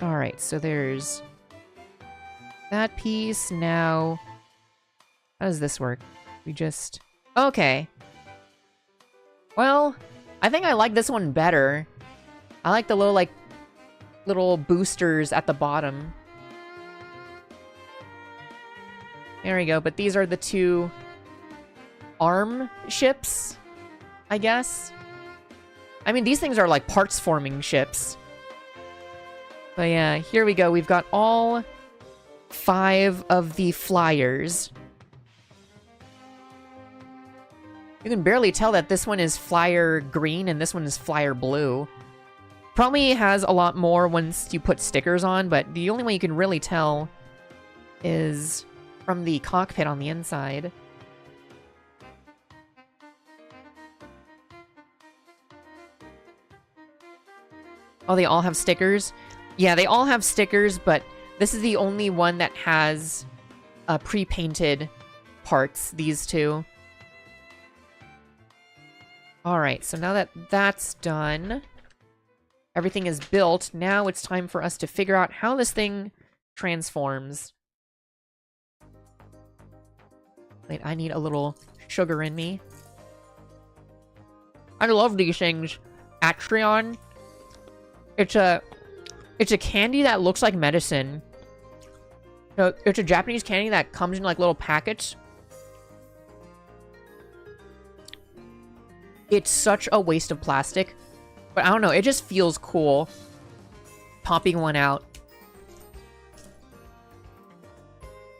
Alright, so there's that piece. Now, how does this work? We just... Okay. Well, I think I like this one better. I like the little boosters at the bottom. There we go, but these are the two arm ships, I guess. I mean, these things are like parts forming ships. But yeah, here we go. We've got all 5 of the flyers. You can barely tell that this one is flyer green and this one is flyer blue. Probably has a lot more once you put stickers on, but the only way you can really tell is from the cockpit on the inside. Oh, they all have stickers? Yeah, they all have stickers, but this is the only one that has pre-painted parts, these two. Alright, so now that that's done, everything is built, now it's time for us to figure out how this thing transforms. Wait, I need a little sugar in me. I love these things. Atrion. It's a candy that looks like medicine. So it's a Japanese candy that comes in like little packets. It's such a waste of plastic. But I don't know, it just feels cool popping one out.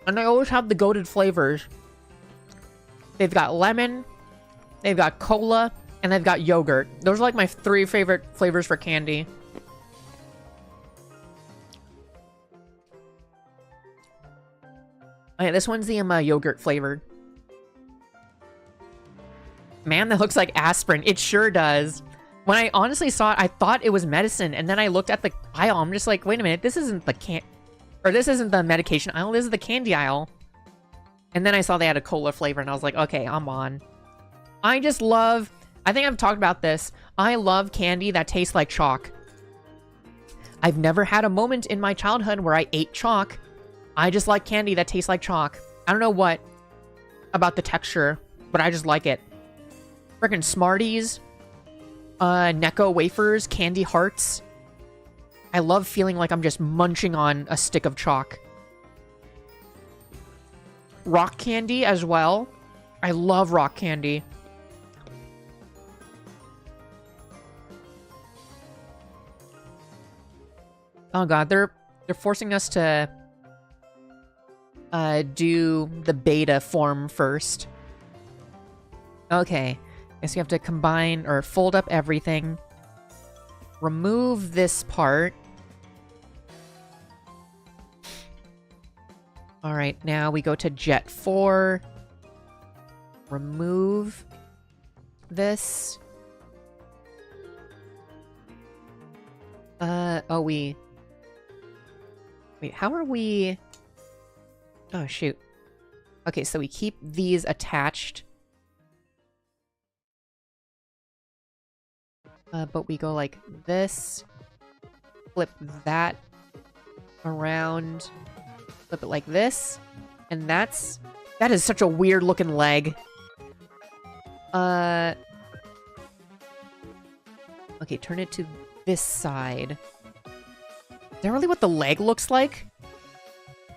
And I always have the goated flavors. They've got lemon, they've got cola, and they've got yogurt. Those are like my 3 favorite flavors for candy. Okay, this one's the yogurt flavored. Man, that looks like aspirin. It sure does. When I honestly saw it, I thought it was medicine, and then I looked at the aisle. I'm just like, wait a minute, this isn't this isn't the medication aisle. This is the candy aisle. And then I saw they had a cola flavor, and I was like, okay, I'm on. I just love. I think I've talked about this. I love candy that tastes like chalk. I've never had a moment in my childhood where I ate chalk. I just like candy that tastes like chalk. I don't know what about the texture, but I just like it. Freaking Smarties, Necco wafers, candy hearts. I love feeling like I'm just munching on a stick of chalk. Rock candy as well. I love rock candy. Oh god, they're forcing us to do the beta form first. Okay. Guess you have to combine or fold up everything. Remove this part. Alright, now we go to Jet 4. Remove this. Oh, wait, how are we... Oh, shoot. Okay, so we keep these attached. But we go like this. Flip that around. Flip it like this. And that is such a weird looking leg. Okay, turn it to this side. Is that really what the leg looks like?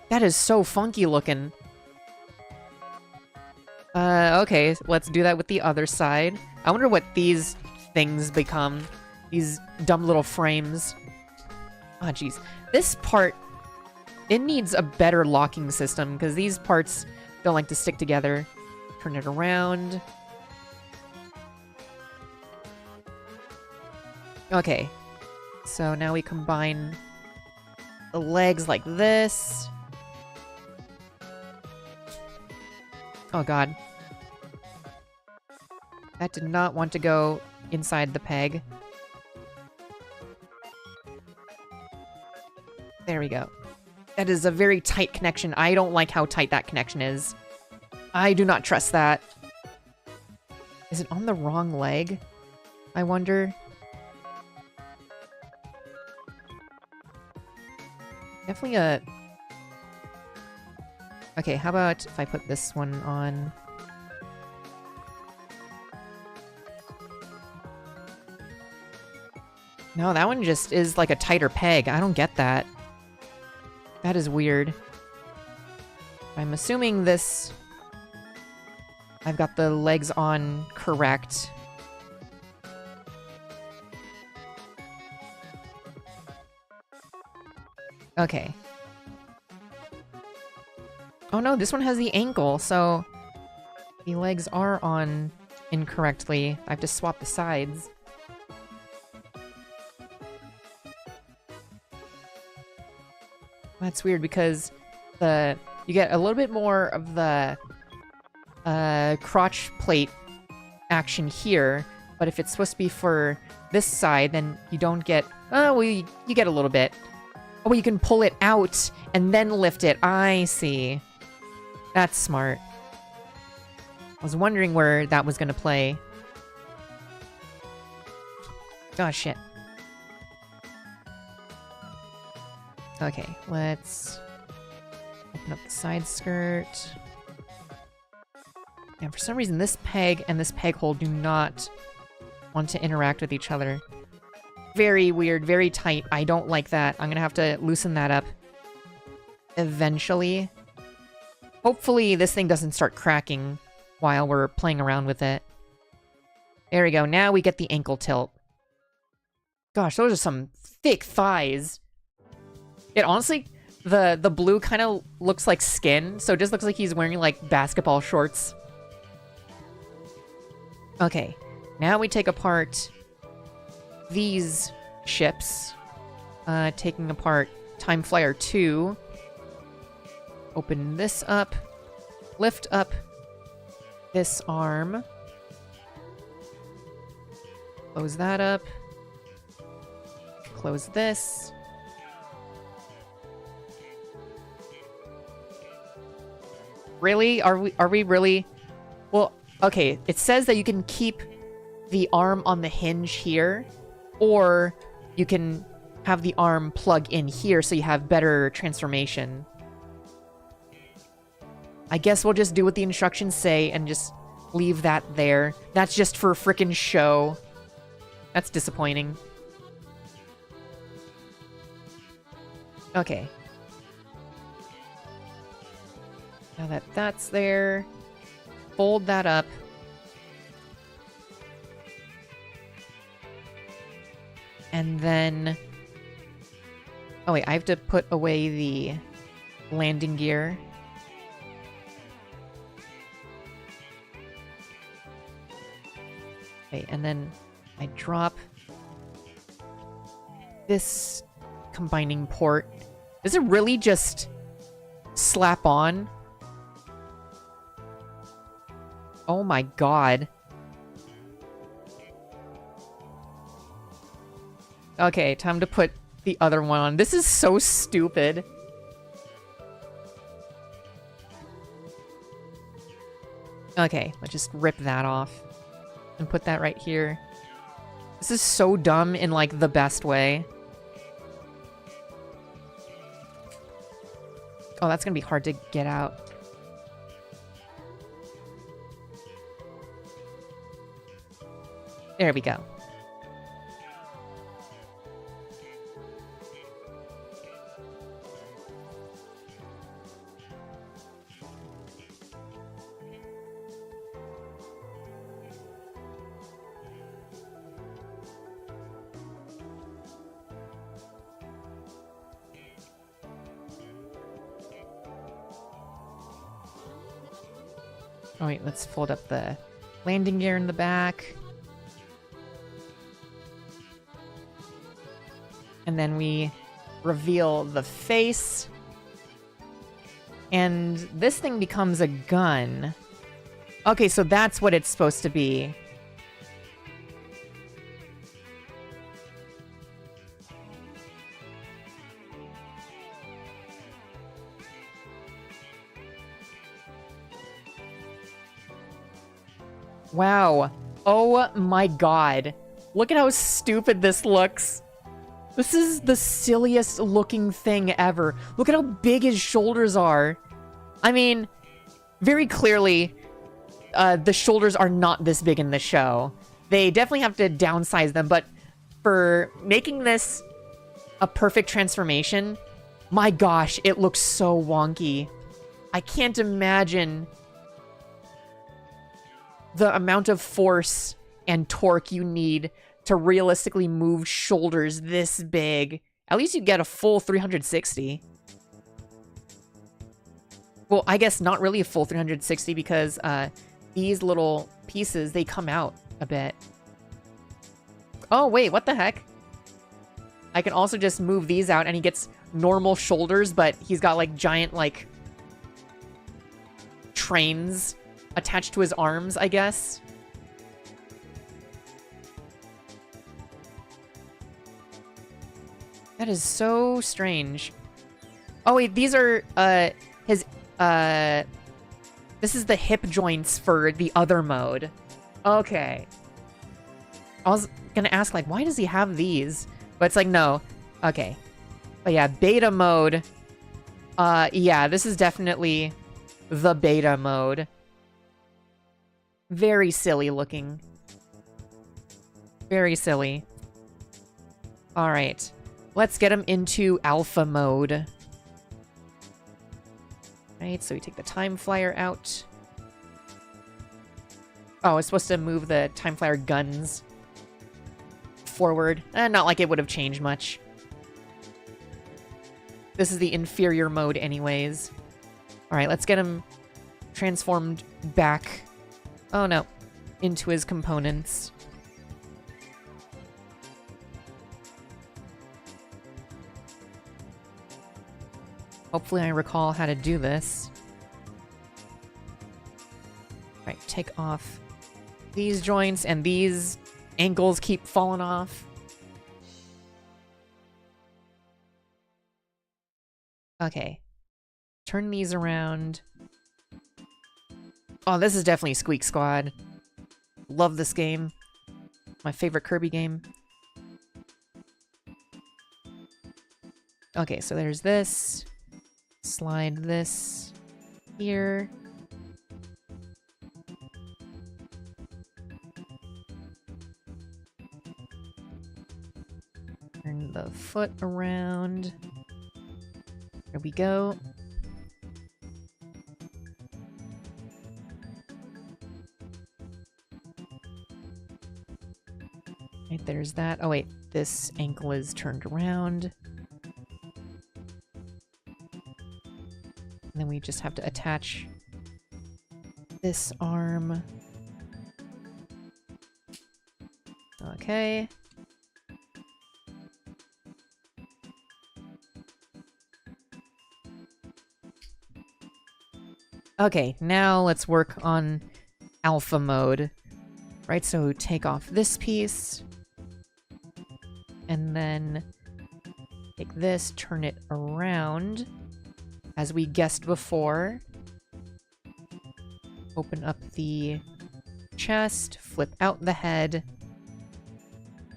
That is so funky looking. Okay, let's do that with the other side. I wonder what these things become. These dumb little frames. Ah, oh, jeez. This part, it needs a better locking system, because these parts don't like to stick together. Turn it around. Okay. So now we combine the legs like this. Oh god. That did not want to go inside the peg. There we go. That is a very tight connection. I don't like how tight that connection is. I do not trust that. Is it on the wrong leg? I wonder. Definitely a... Okay, how about if I put this one on? No, that one just is like a tighter peg. I don't get that. That is weird. I'm assuming this... I've got the legs on correct. Okay. Oh no, this one has the ankle, so the legs are on incorrectly. I have to swap the sides. That's weird because you get a little bit more of the crotch plate action here, but if it's supposed to be for this side, then you don't get... Oh, well, you get a little bit. Oh, you can pull it out and then lift it. I see. That's smart. I was wondering where that was going to play. Oh, shit. Okay, let's open up the side skirt. And for some reason, this peg and this peg hole do not want to interact with each other. Very weird, very tight. I don't like that. I'm gonna have to loosen that up eventually. Hopefully this thing doesn't start cracking while we're playing around with it. There we go. Now we get the ankle tilt. Gosh, those are some thick thighs. It honestly, the blue kind of looks like skin, so it just looks like he's wearing like basketball shorts. Okay, now we take apart these ships. Taking apart Time Flyer 2. Open this up. Lift up this arm. Close that up. Close this. Really? Are we really? Well, okay, it says that you can keep the arm on the hinge here, or you can have the arm plug in here so you have better transformation. I guess we'll just do what the instructions say and just leave that there. That's just for frickin' show. That's disappointing. Okay. Now that that's there, fold that up. And then... Oh wait, I have to put away the landing gear. Okay, and then I drop this combining port. Does it really just slap on? Oh my god. Okay, time to put the other one on. This is so stupid. Okay, let's just rip that off and put that right here. This is so dumb in, like, the best way. Oh, that's gonna be hard to get out. There we go. Oh wait, let's fold up the landing gear in the back. And then we reveal the face. And this thing becomes a gun. Okay, so that's what it's supposed to be. Wow. Oh my god. Look at how stupid this looks. This is the silliest looking thing ever. Look at how big his shoulders are. I mean, very clearly, the shoulders are not this big in the show. They definitely have to downsize them, but for making this a perfect transformation, my gosh, it looks so wonky. I can't imagine the amount of force and torque you need to realistically move shoulders this big. At least you get a full 360. Well, I guess not really a full 360 because these little pieces, they come out a bit. Oh, wait, what the heck? I can also just move these out and he gets normal shoulders, but he's got like giant like trains attached to his arms, I guess. That is so strange. Oh wait, these are his this is the hip joints for the other mode. Okay. I was gonna ask, like, why does he have these? But it's like, no. Okay. But yeah, beta mode. Yeah, this is definitely the beta mode. Very silly looking. Very silly. Alright. Let's get him into alpha mode. Right, so we take the Time Flyer out. Oh, it's supposed to move the Time Flyer guns forward. Not like it would have changed much. This is the inferior mode anyways. Alright, let's get him transformed back. Oh no. into his components. Hopefully I recall how to do this. Right, take off these joints, and these ankles keep falling off. Okay. Turn these around. Oh, this is definitely Squeak Squad. Love this game. My favorite Kirby game. Okay, so there's this. Slide this here. Turn the foot around. There we go. Right, there's that. Oh wait, this ankle is turned around. And then we just have to attach this arm. Okay. Okay, now let's work on alpha mode. Right, so take off this piece. And then take this, turn it around. As we guessed before. Open up the chest, flip out the head.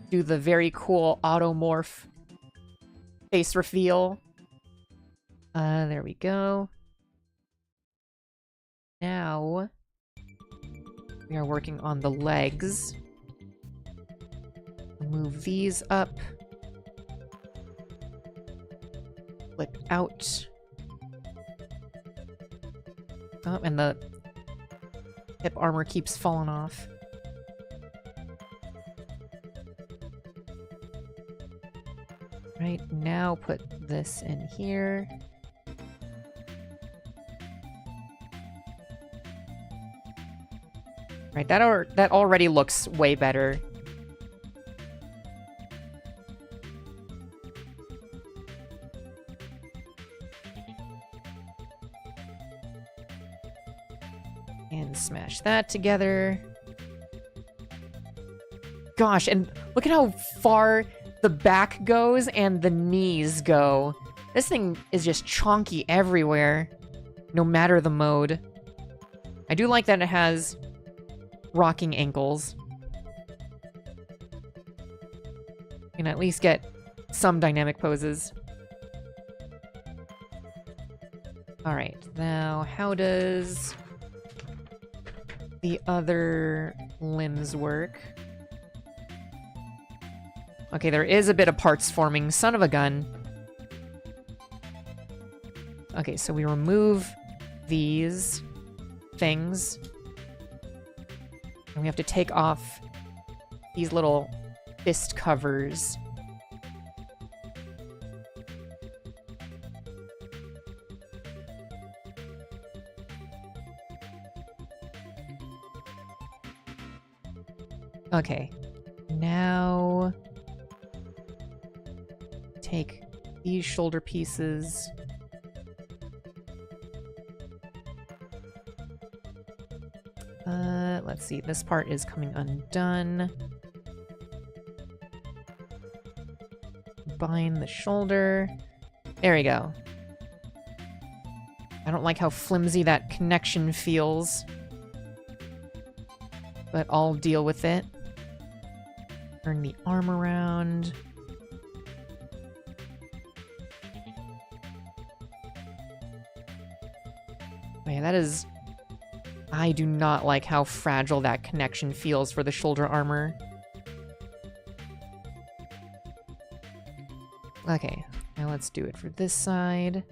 Do the very cool automorph face reveal. There we go. Now, we are working on the legs. Move these up. Flip out. Oh, and the hip armor keeps falling off. Right, now put this in here. Right, that already looks way better. And smash that together. Gosh, and look at how far the back goes and the knees go. This thing is just chonky everywhere, no matter the mode. I do like that it has rocking ankles. You can at least get some dynamic poses. Alright, now how does the other limbs work? Okay, there is a bit of parts forming. Son of a gun. Okay, so we remove these things. And we have to take off these little fist covers. Okay, now take these shoulder pieces. Let's see, this part is coming undone. Bind the shoulder. There we go. I don't like how flimsy that connection feels, but I'll deal with it. Turn the arm around. Man, that is... I do not like how fragile that connection feels for the shoulder armor. Okay, now let's do it for this side.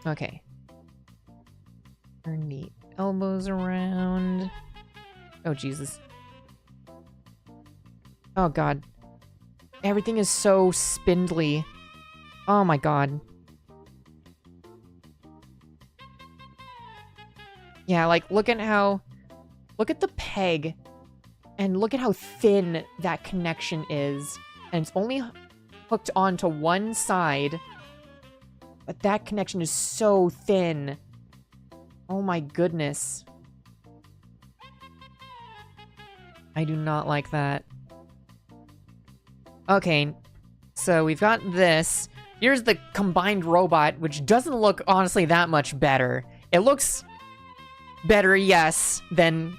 Okay. Turn the elbows around. Oh, Jesus. Oh, God. Everything is so spindly. Oh my god. Yeah, like, look at the peg, and look at how thin that connection is. And it's only hooked onto one side, but that connection is so thin. Oh my goodness. I do not like that. Okay, so we've got this. Here's the combined robot, which doesn't look, honestly, that much better. It looks better, yes, than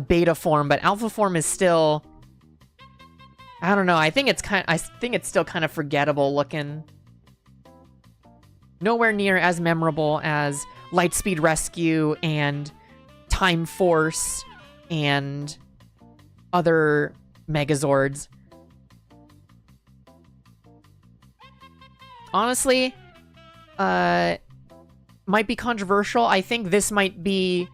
beta form, but alpha form is still... I don't know, I think it's still kind of forgettable looking. Nowhere near as memorable as Lightspeed Rescue and Timeforce and other Megazords. Honestly, might be controversial. I think this might be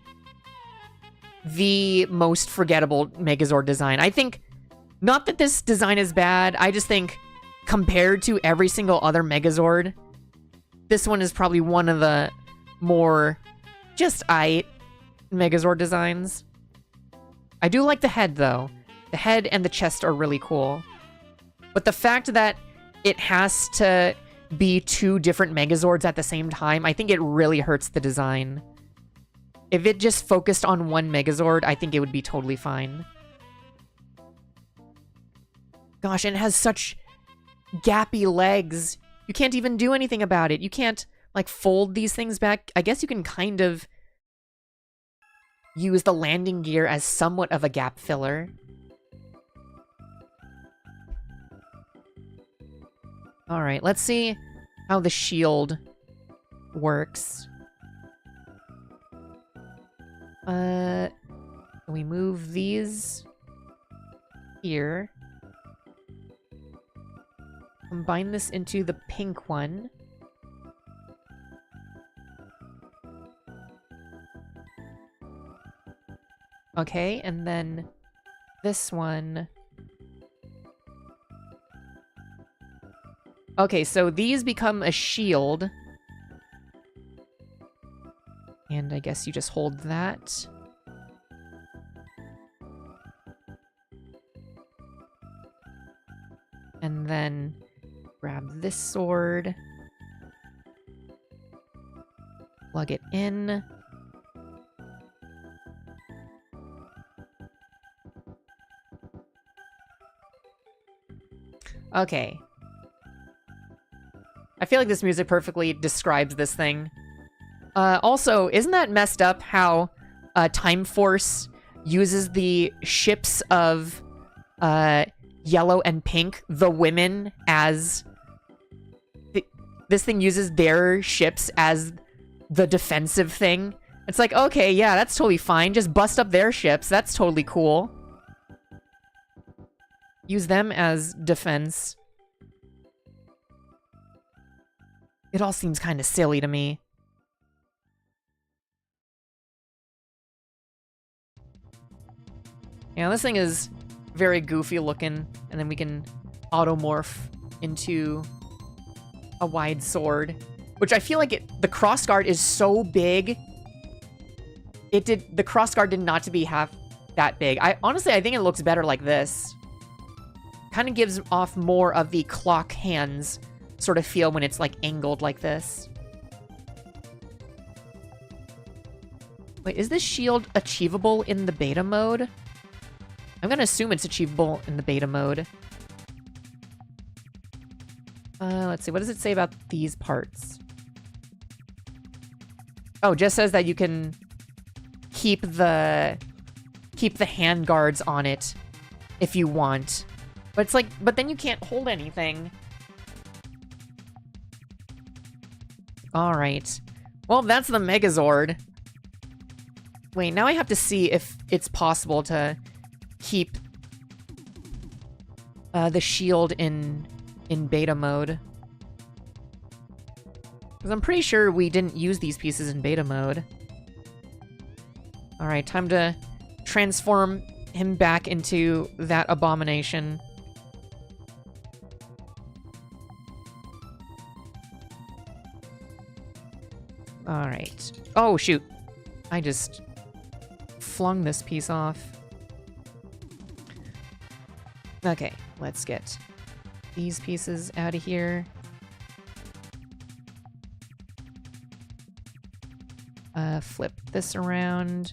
the most forgettable Megazord design. I think, not that this design is bad, I just think compared to every single other Megazord, this one is probably one of the more just aight Megazord designs. I do like the head, though. The head and the chest are really cool. But the fact that it has to be two different Megazords at the same time, I think it really hurts the design. If it just focused on one Megazord, I think it would be totally fine. Gosh, and it has such gappy legs. You can't even do anything about it. You can't, like, fold these things back. I guess you can kind of use the landing gear as somewhat of a gap filler. Alright, let's see how the shield works. We move these here. Combine this into the pink one. Okay, and then this one. Okay, so these become a shield. And I guess you just hold that. And then grab this sword. Plug it in. Okay. I feel like this music perfectly describes this thing. Also, isn't that messed up how Timeforce uses the ships of yellow and pink, the women, as... This thing uses their ships as the defensive thing. It's like, okay, yeah, that's totally fine. Just bust up their ships. That's totally cool. Use them as defense. It all seems kind of silly to me. Yeah, this thing is very goofy looking, and then we can automorph into a wide sword, which I feel like the crossguard is so big. The crossguard did not to be half that big. Honestly, I think it looks better like this. Kind of gives off more of the clock hands sort of feel when it's like angled like this. Wait, is this shield achievable in the beta mode? I'm gonna assume it's achievable in the beta mode. Let's see, what does it say about these parts? Oh, it just says that you can keep the hand guards on it if you want. But it's like, but then you can't hold anything. Alright. Well, that's the Megazord. Wait, now I have to see if it's possible to keep the shield in beta mode. Because I'm pretty sure we didn't use these pieces in beta mode. Alright, time to transform him back into that abomination. Alright. Oh, shoot. I just flung this piece off. Okay, let's get these pieces out of here. Flip this around.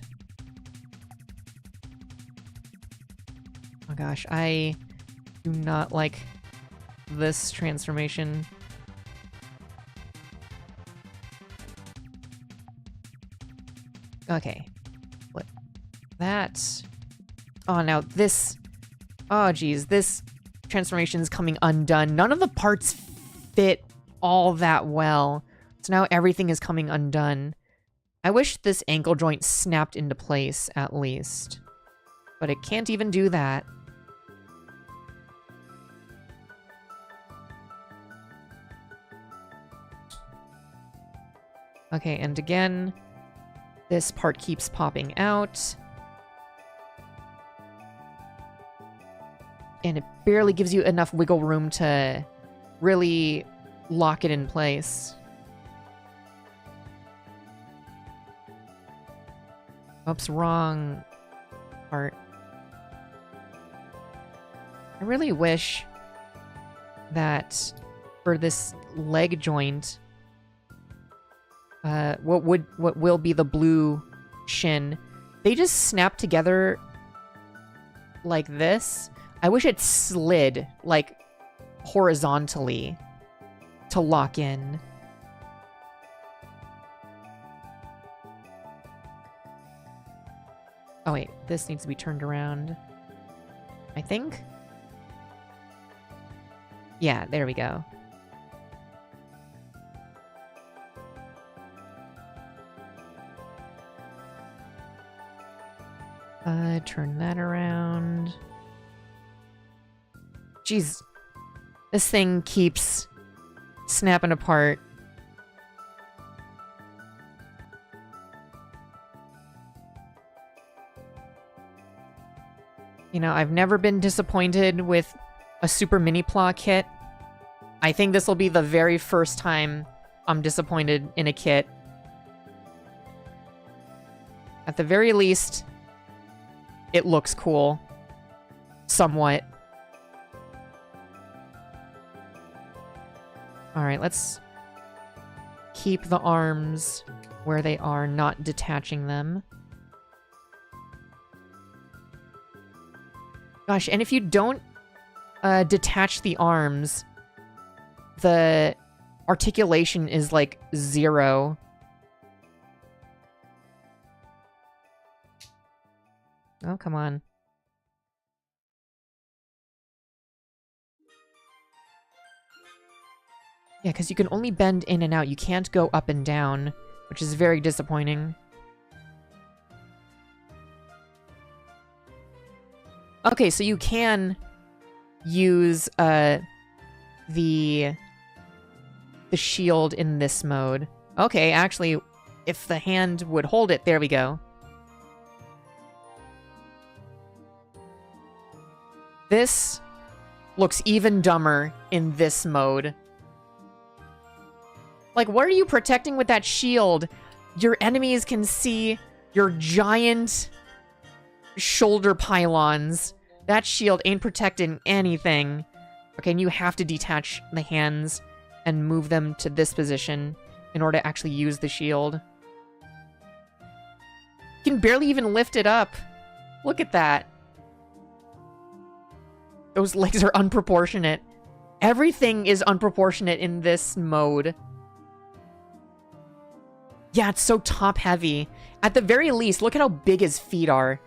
Oh gosh, I do not like this transformation. Okay, flip that. Oh, now this... Oh, geez, this transformation is coming undone. None of the parts fit all that well. So now everything is coming undone. I wish this ankle joint snapped into place, at least. But it can't even do that. Okay, and again, this part keeps popping out. And it barely gives you enough wiggle room to really lock it in place. Oops, wrong part. I really wish that for this leg joint, what will be the blue shin, they just snap together like this. I wish it slid, like, horizontally to lock in. Oh wait, this needs to be turned around, I think? Yeah, there we go. Turn that around. Jeez, this thing keeps snapping apart. You know, I've never been disappointed with a Super Mini Pla kit. I think this will be the very first time I'm disappointed in a kit. At the very least, it looks cool. Somewhat. Alright, let's keep the arms where they are, not detaching them. Gosh, and if you don't detach the arms, the articulation is like 0. Oh, come on. Yeah, because you can only bend in and out. You can't go up and down, which is very disappointing. Okay, so you can use the shield in this mode. Okay, actually, if the hand would hold it, there we go. This looks even dumber in this mode. Like, what are you protecting with that shield? Your enemies can see your giant shoulder pylons. That shield ain't protecting anything. Okay, and you have to detach the hands and move them to this position in order to actually use the shield. You can barely even lift it up. Look at that. Those legs are unproportionate. Everything is unproportionate in this mode. Yeah, it's so top-heavy. At the very least, look at how big his feet are.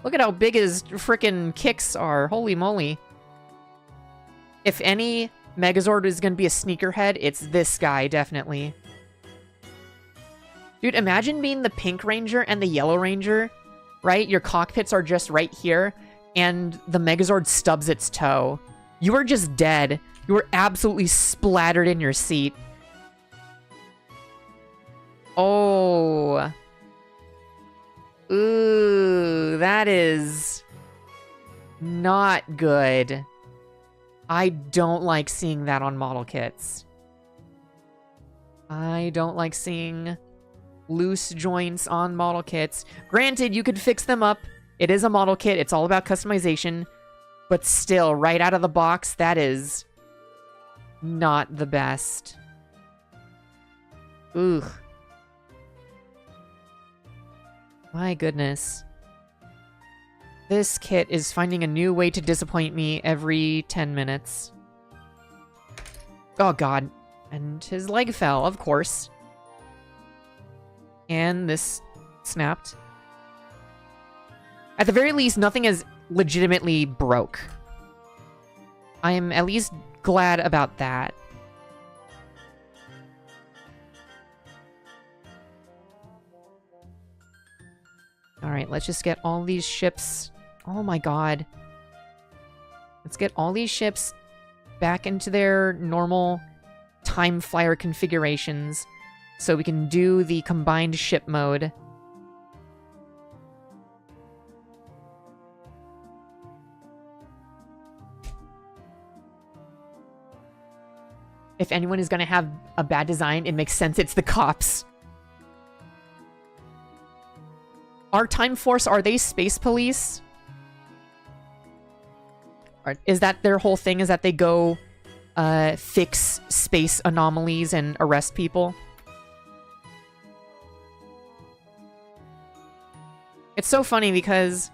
Look at how big his frickin' kicks are. Holy moly. If any Megazord is gonna be a sneakerhead, it's this guy, definitely. Dude, imagine being the Pink Ranger and the Yellow Ranger, right? Your cockpits are just right here, and the Megazord stubs its toe. You are just dead. You are absolutely splattered in your seat. Oh. Ooh, that is not good. I don't like seeing that on model kits. I don't like seeing loose joints on model kits. Granted, you could fix them up. It is a model kit. It's all about customization. But still, right out of the box, that is not the best. Ugh. My goodness. This kit is finding a new way to disappoint me every 10 minutes. Oh god. And his leg fell, of course. And this snapped. At the very least, nothing is legitimately broke. I am at least glad about that. Alright, let's just get all these ships... Oh my god. Let's get all these ships back into their normal time flyer configurations so we can do the combined ship mode. If anyone is going to have a bad design, it makes sense it's the cops. Are Timeforce, are they space police? Is that their whole thing, is that they go fix space anomalies and arrest people? It's so funny because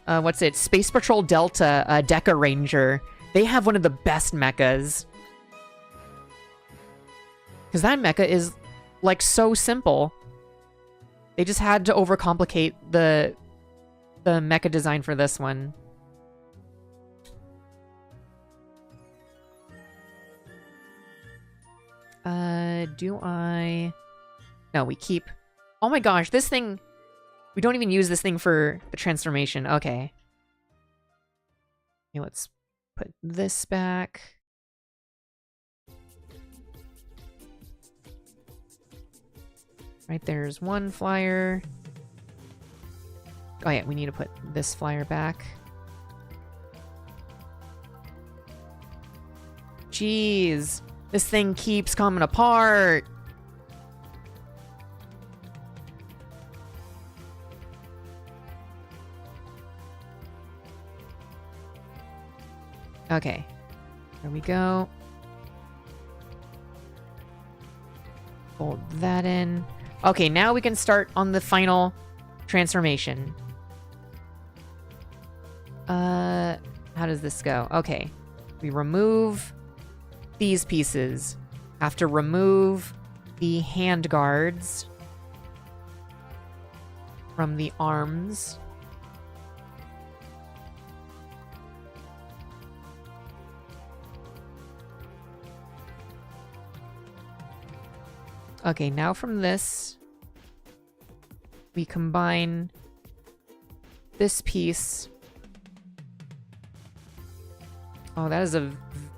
what's it? Space Patrol Delta, Deca Ranger. They have one of the best mechas. Because that mecha is, like, so simple. They just had to overcomplicate the mecha design for this one. Do I... No, we keep... Oh my gosh, this thing... We don't even use this thing for the transformation. Okay. Okay, let's put this back. Right, there's one flyer. Oh yeah, we need to put this flyer back. Jeez, this thing keeps coming apart. Okay, there we go. Fold that in. Okay, now we can start on the final transformation. How does this go? Okay, we remove these pieces. Have to remove the hand guards from the arms. Okay, now from this, we combine this piece. Oh, that is a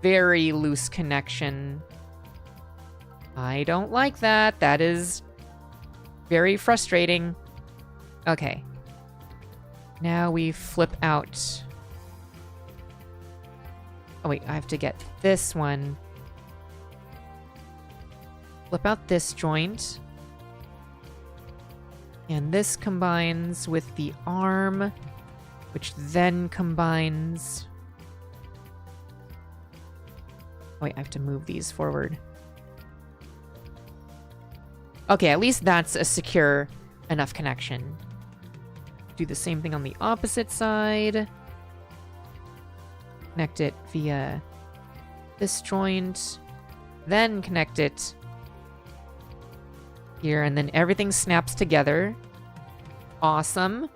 very loose connection. I don't like that. That is very frustrating. Okay. Now we flip out. Oh wait, I have to get this one. Flip out this joint. And this combines with the arm, which then combines... Wait, I have to move these forward. Okay, at least that's a secure enough connection. Do the same thing on the opposite side. Connect it via this joint. Then connect it here, and then everything snaps together. Awesome.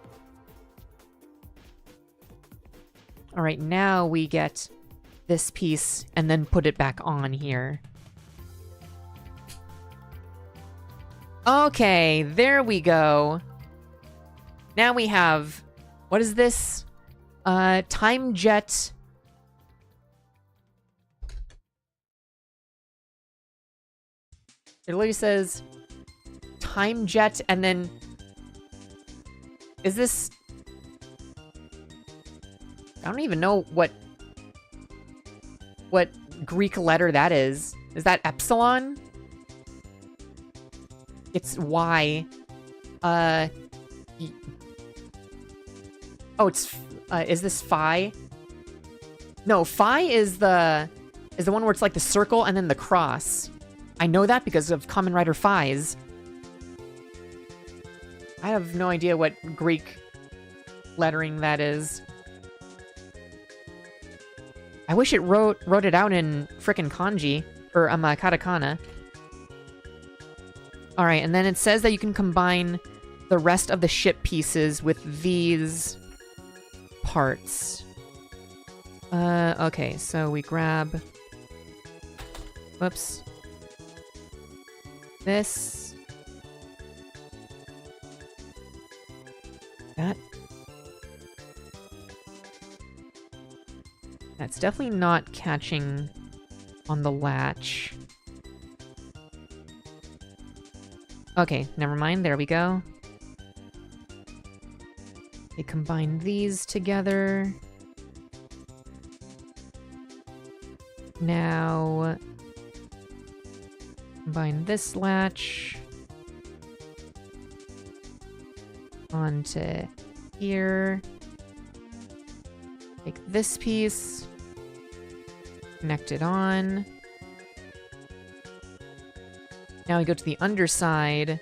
All right, now we get this piece and then put it back on here. Okay, there we go. Now we have, what is this? Time Jet. It literally says Time Jet, and then is this... I don't even know what Greek letter that is. Is that epsilon? It's Y. Oh, it's, is this phi? No, phi is the one where it's like the circle and then the cross. I know that because of Kamen Rider Phi's. I have no idea what Greek lettering that is. I wish it wrote it out in frickin' kanji, or katakana. Alright, and then it says that you can combine the rest of the ship pieces with these parts. Okay, so we grab... Whoops. This. That. That's definitely not catching on the latch. Okay, never mind. There we go. They combine these together. Now, combine this latch onto here. Take this piece, connect it on. Now we go to the underside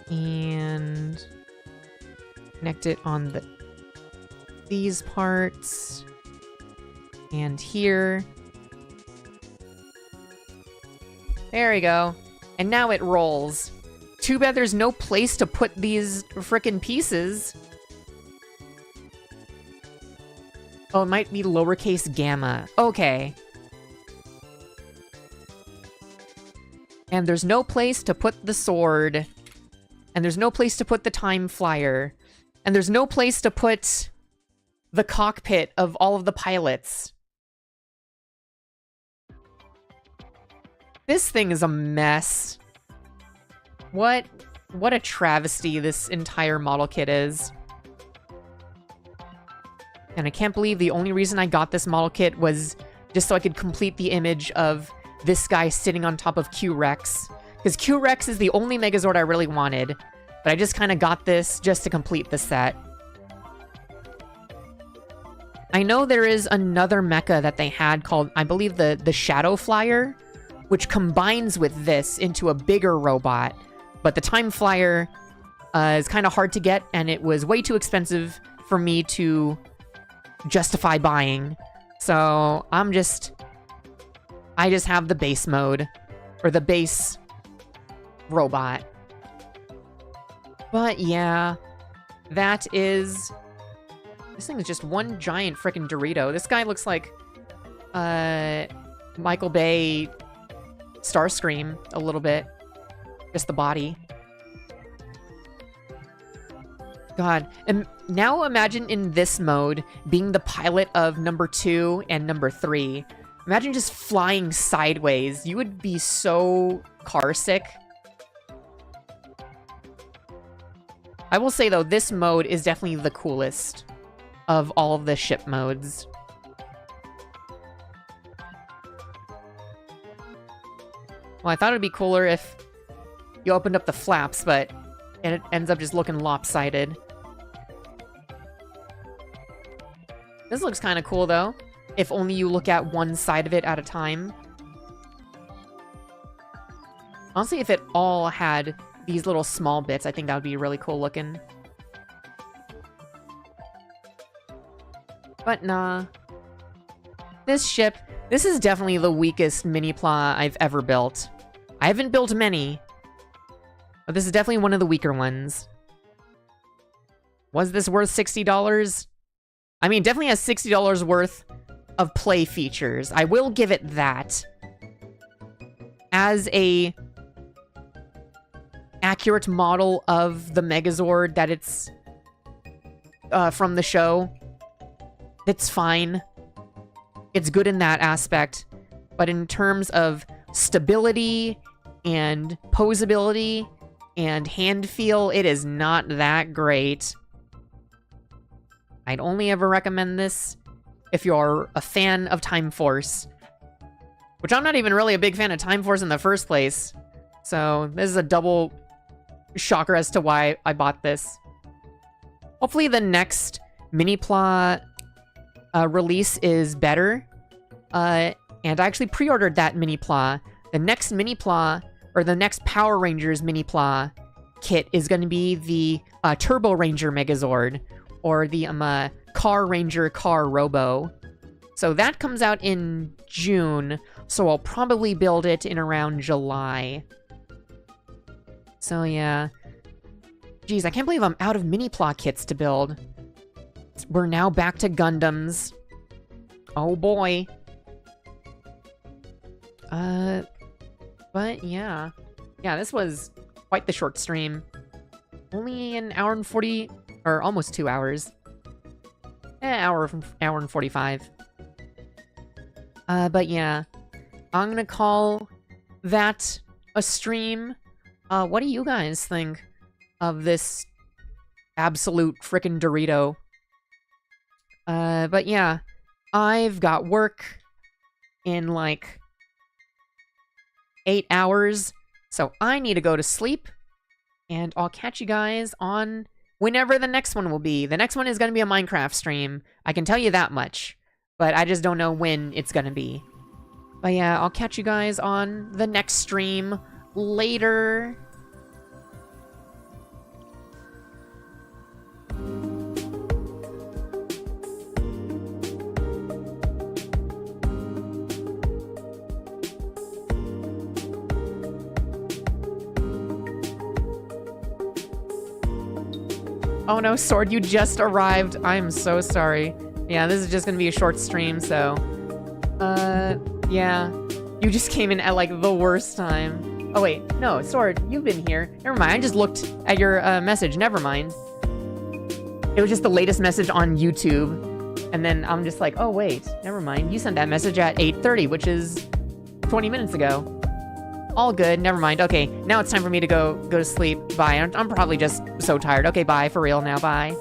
and connect it on these parts and here. There we go. And now it rolls. Too bad there's no place to put these frickin' pieces. Oh, it might be lowercase gamma. Okay. And there's no place to put the sword. And there's no place to put the time flyer. And there's no place to put the cockpit of all of the pilots. This thing is a mess. What a travesty this entire model kit is. And I can't believe the only reason I got this model kit was just so I could complete the image of this guy sitting on top of Q-Rex. Because Q-Rex is the only Megazord I really wanted. But I just kind of got this just to complete the set. I know there is another mecha that they had called, I believe, the Shadow Flyer, which combines with this into a bigger robot. But the Time Flyer is kind of hard to get, and it was way too expensive for me to justify buying. So I just have the base mode, or the base robot. But yeah, that is... This thing is just one giant frickin' Dorito. This guy looks like Michael Bay Starscream a little bit. Just the body. God. And now imagine in this mode being the pilot of number 2 and number 3. Imagine just flying sideways. You would be so car sick. I will say though, this mode is definitely the coolest of all of the ship modes. Well, I thought it'd be cooler if you opened up the flaps, but it ends up just looking lopsided. This looks kind of cool, though. If only you look at one side of it at a time. Honestly, if it all had these little small bits, I think that would be really cool looking. But nah. This ship, this is definitely the weakest mini-pla I've ever built. I haven't built many, but this is definitely one of the weaker ones. Was this worth $60? I mean, it definitely has $60 worth of play features. I will give it that. As a accurate model of the Megazord that it's from the show, it's fine. It's good in that aspect. But in terms of stability and posability and hand feel, it is not that great. I'd only ever recommend this if you're a fan of Timeforce. Which I'm not even really a big fan of Timeforce in the first place. So this is a double shocker as to why I bought this. Hopefully the next mini-plot release is better. And I actually pre-ordered that mini-plot. The next mini-plot, or the next Power Rangers mini-plot kit is going to be the Turbo Ranger Megazord, or the Car Ranger Car Robo. So that comes out in June, so I'll probably build it in around July. So yeah. Geez, I can't believe I'm out of mini-plot kits to build. We're now back to Gundams. Oh boy. But yeah. Yeah, this was quite the short stream. Only an hour and 40, or almost 2 hours. Hour and 45. But yeah. I'm gonna call that a stream. What do you guys think of this absolute frickin' Dorito? But yeah. I've got work in like 8 hours, so I need to go to sleep, and I'll catch you guys on whenever the next one will be. The next one is going to be a Minecraft stream, I can tell you that much, but I just don't know when it's going to be. But yeah, I'll catch you guys on the next stream later. Oh no, Sword, you just arrived. I'm so sorry. Yeah, this is just gonna be a short stream, so... yeah. You just came in at, like, the worst time. Oh wait, no, Sword, you've been here. Never mind, I just looked at your, message. Never mind. It was just the latest message on YouTube. And then I'm just like, oh wait, never mind. You sent that message at 8:30, which is 20 minutes ago. All good, never mind. Okay, now it's time for me to go to sleep. Bye. I'm probably just so tired. Okay, bye, for real now, bye.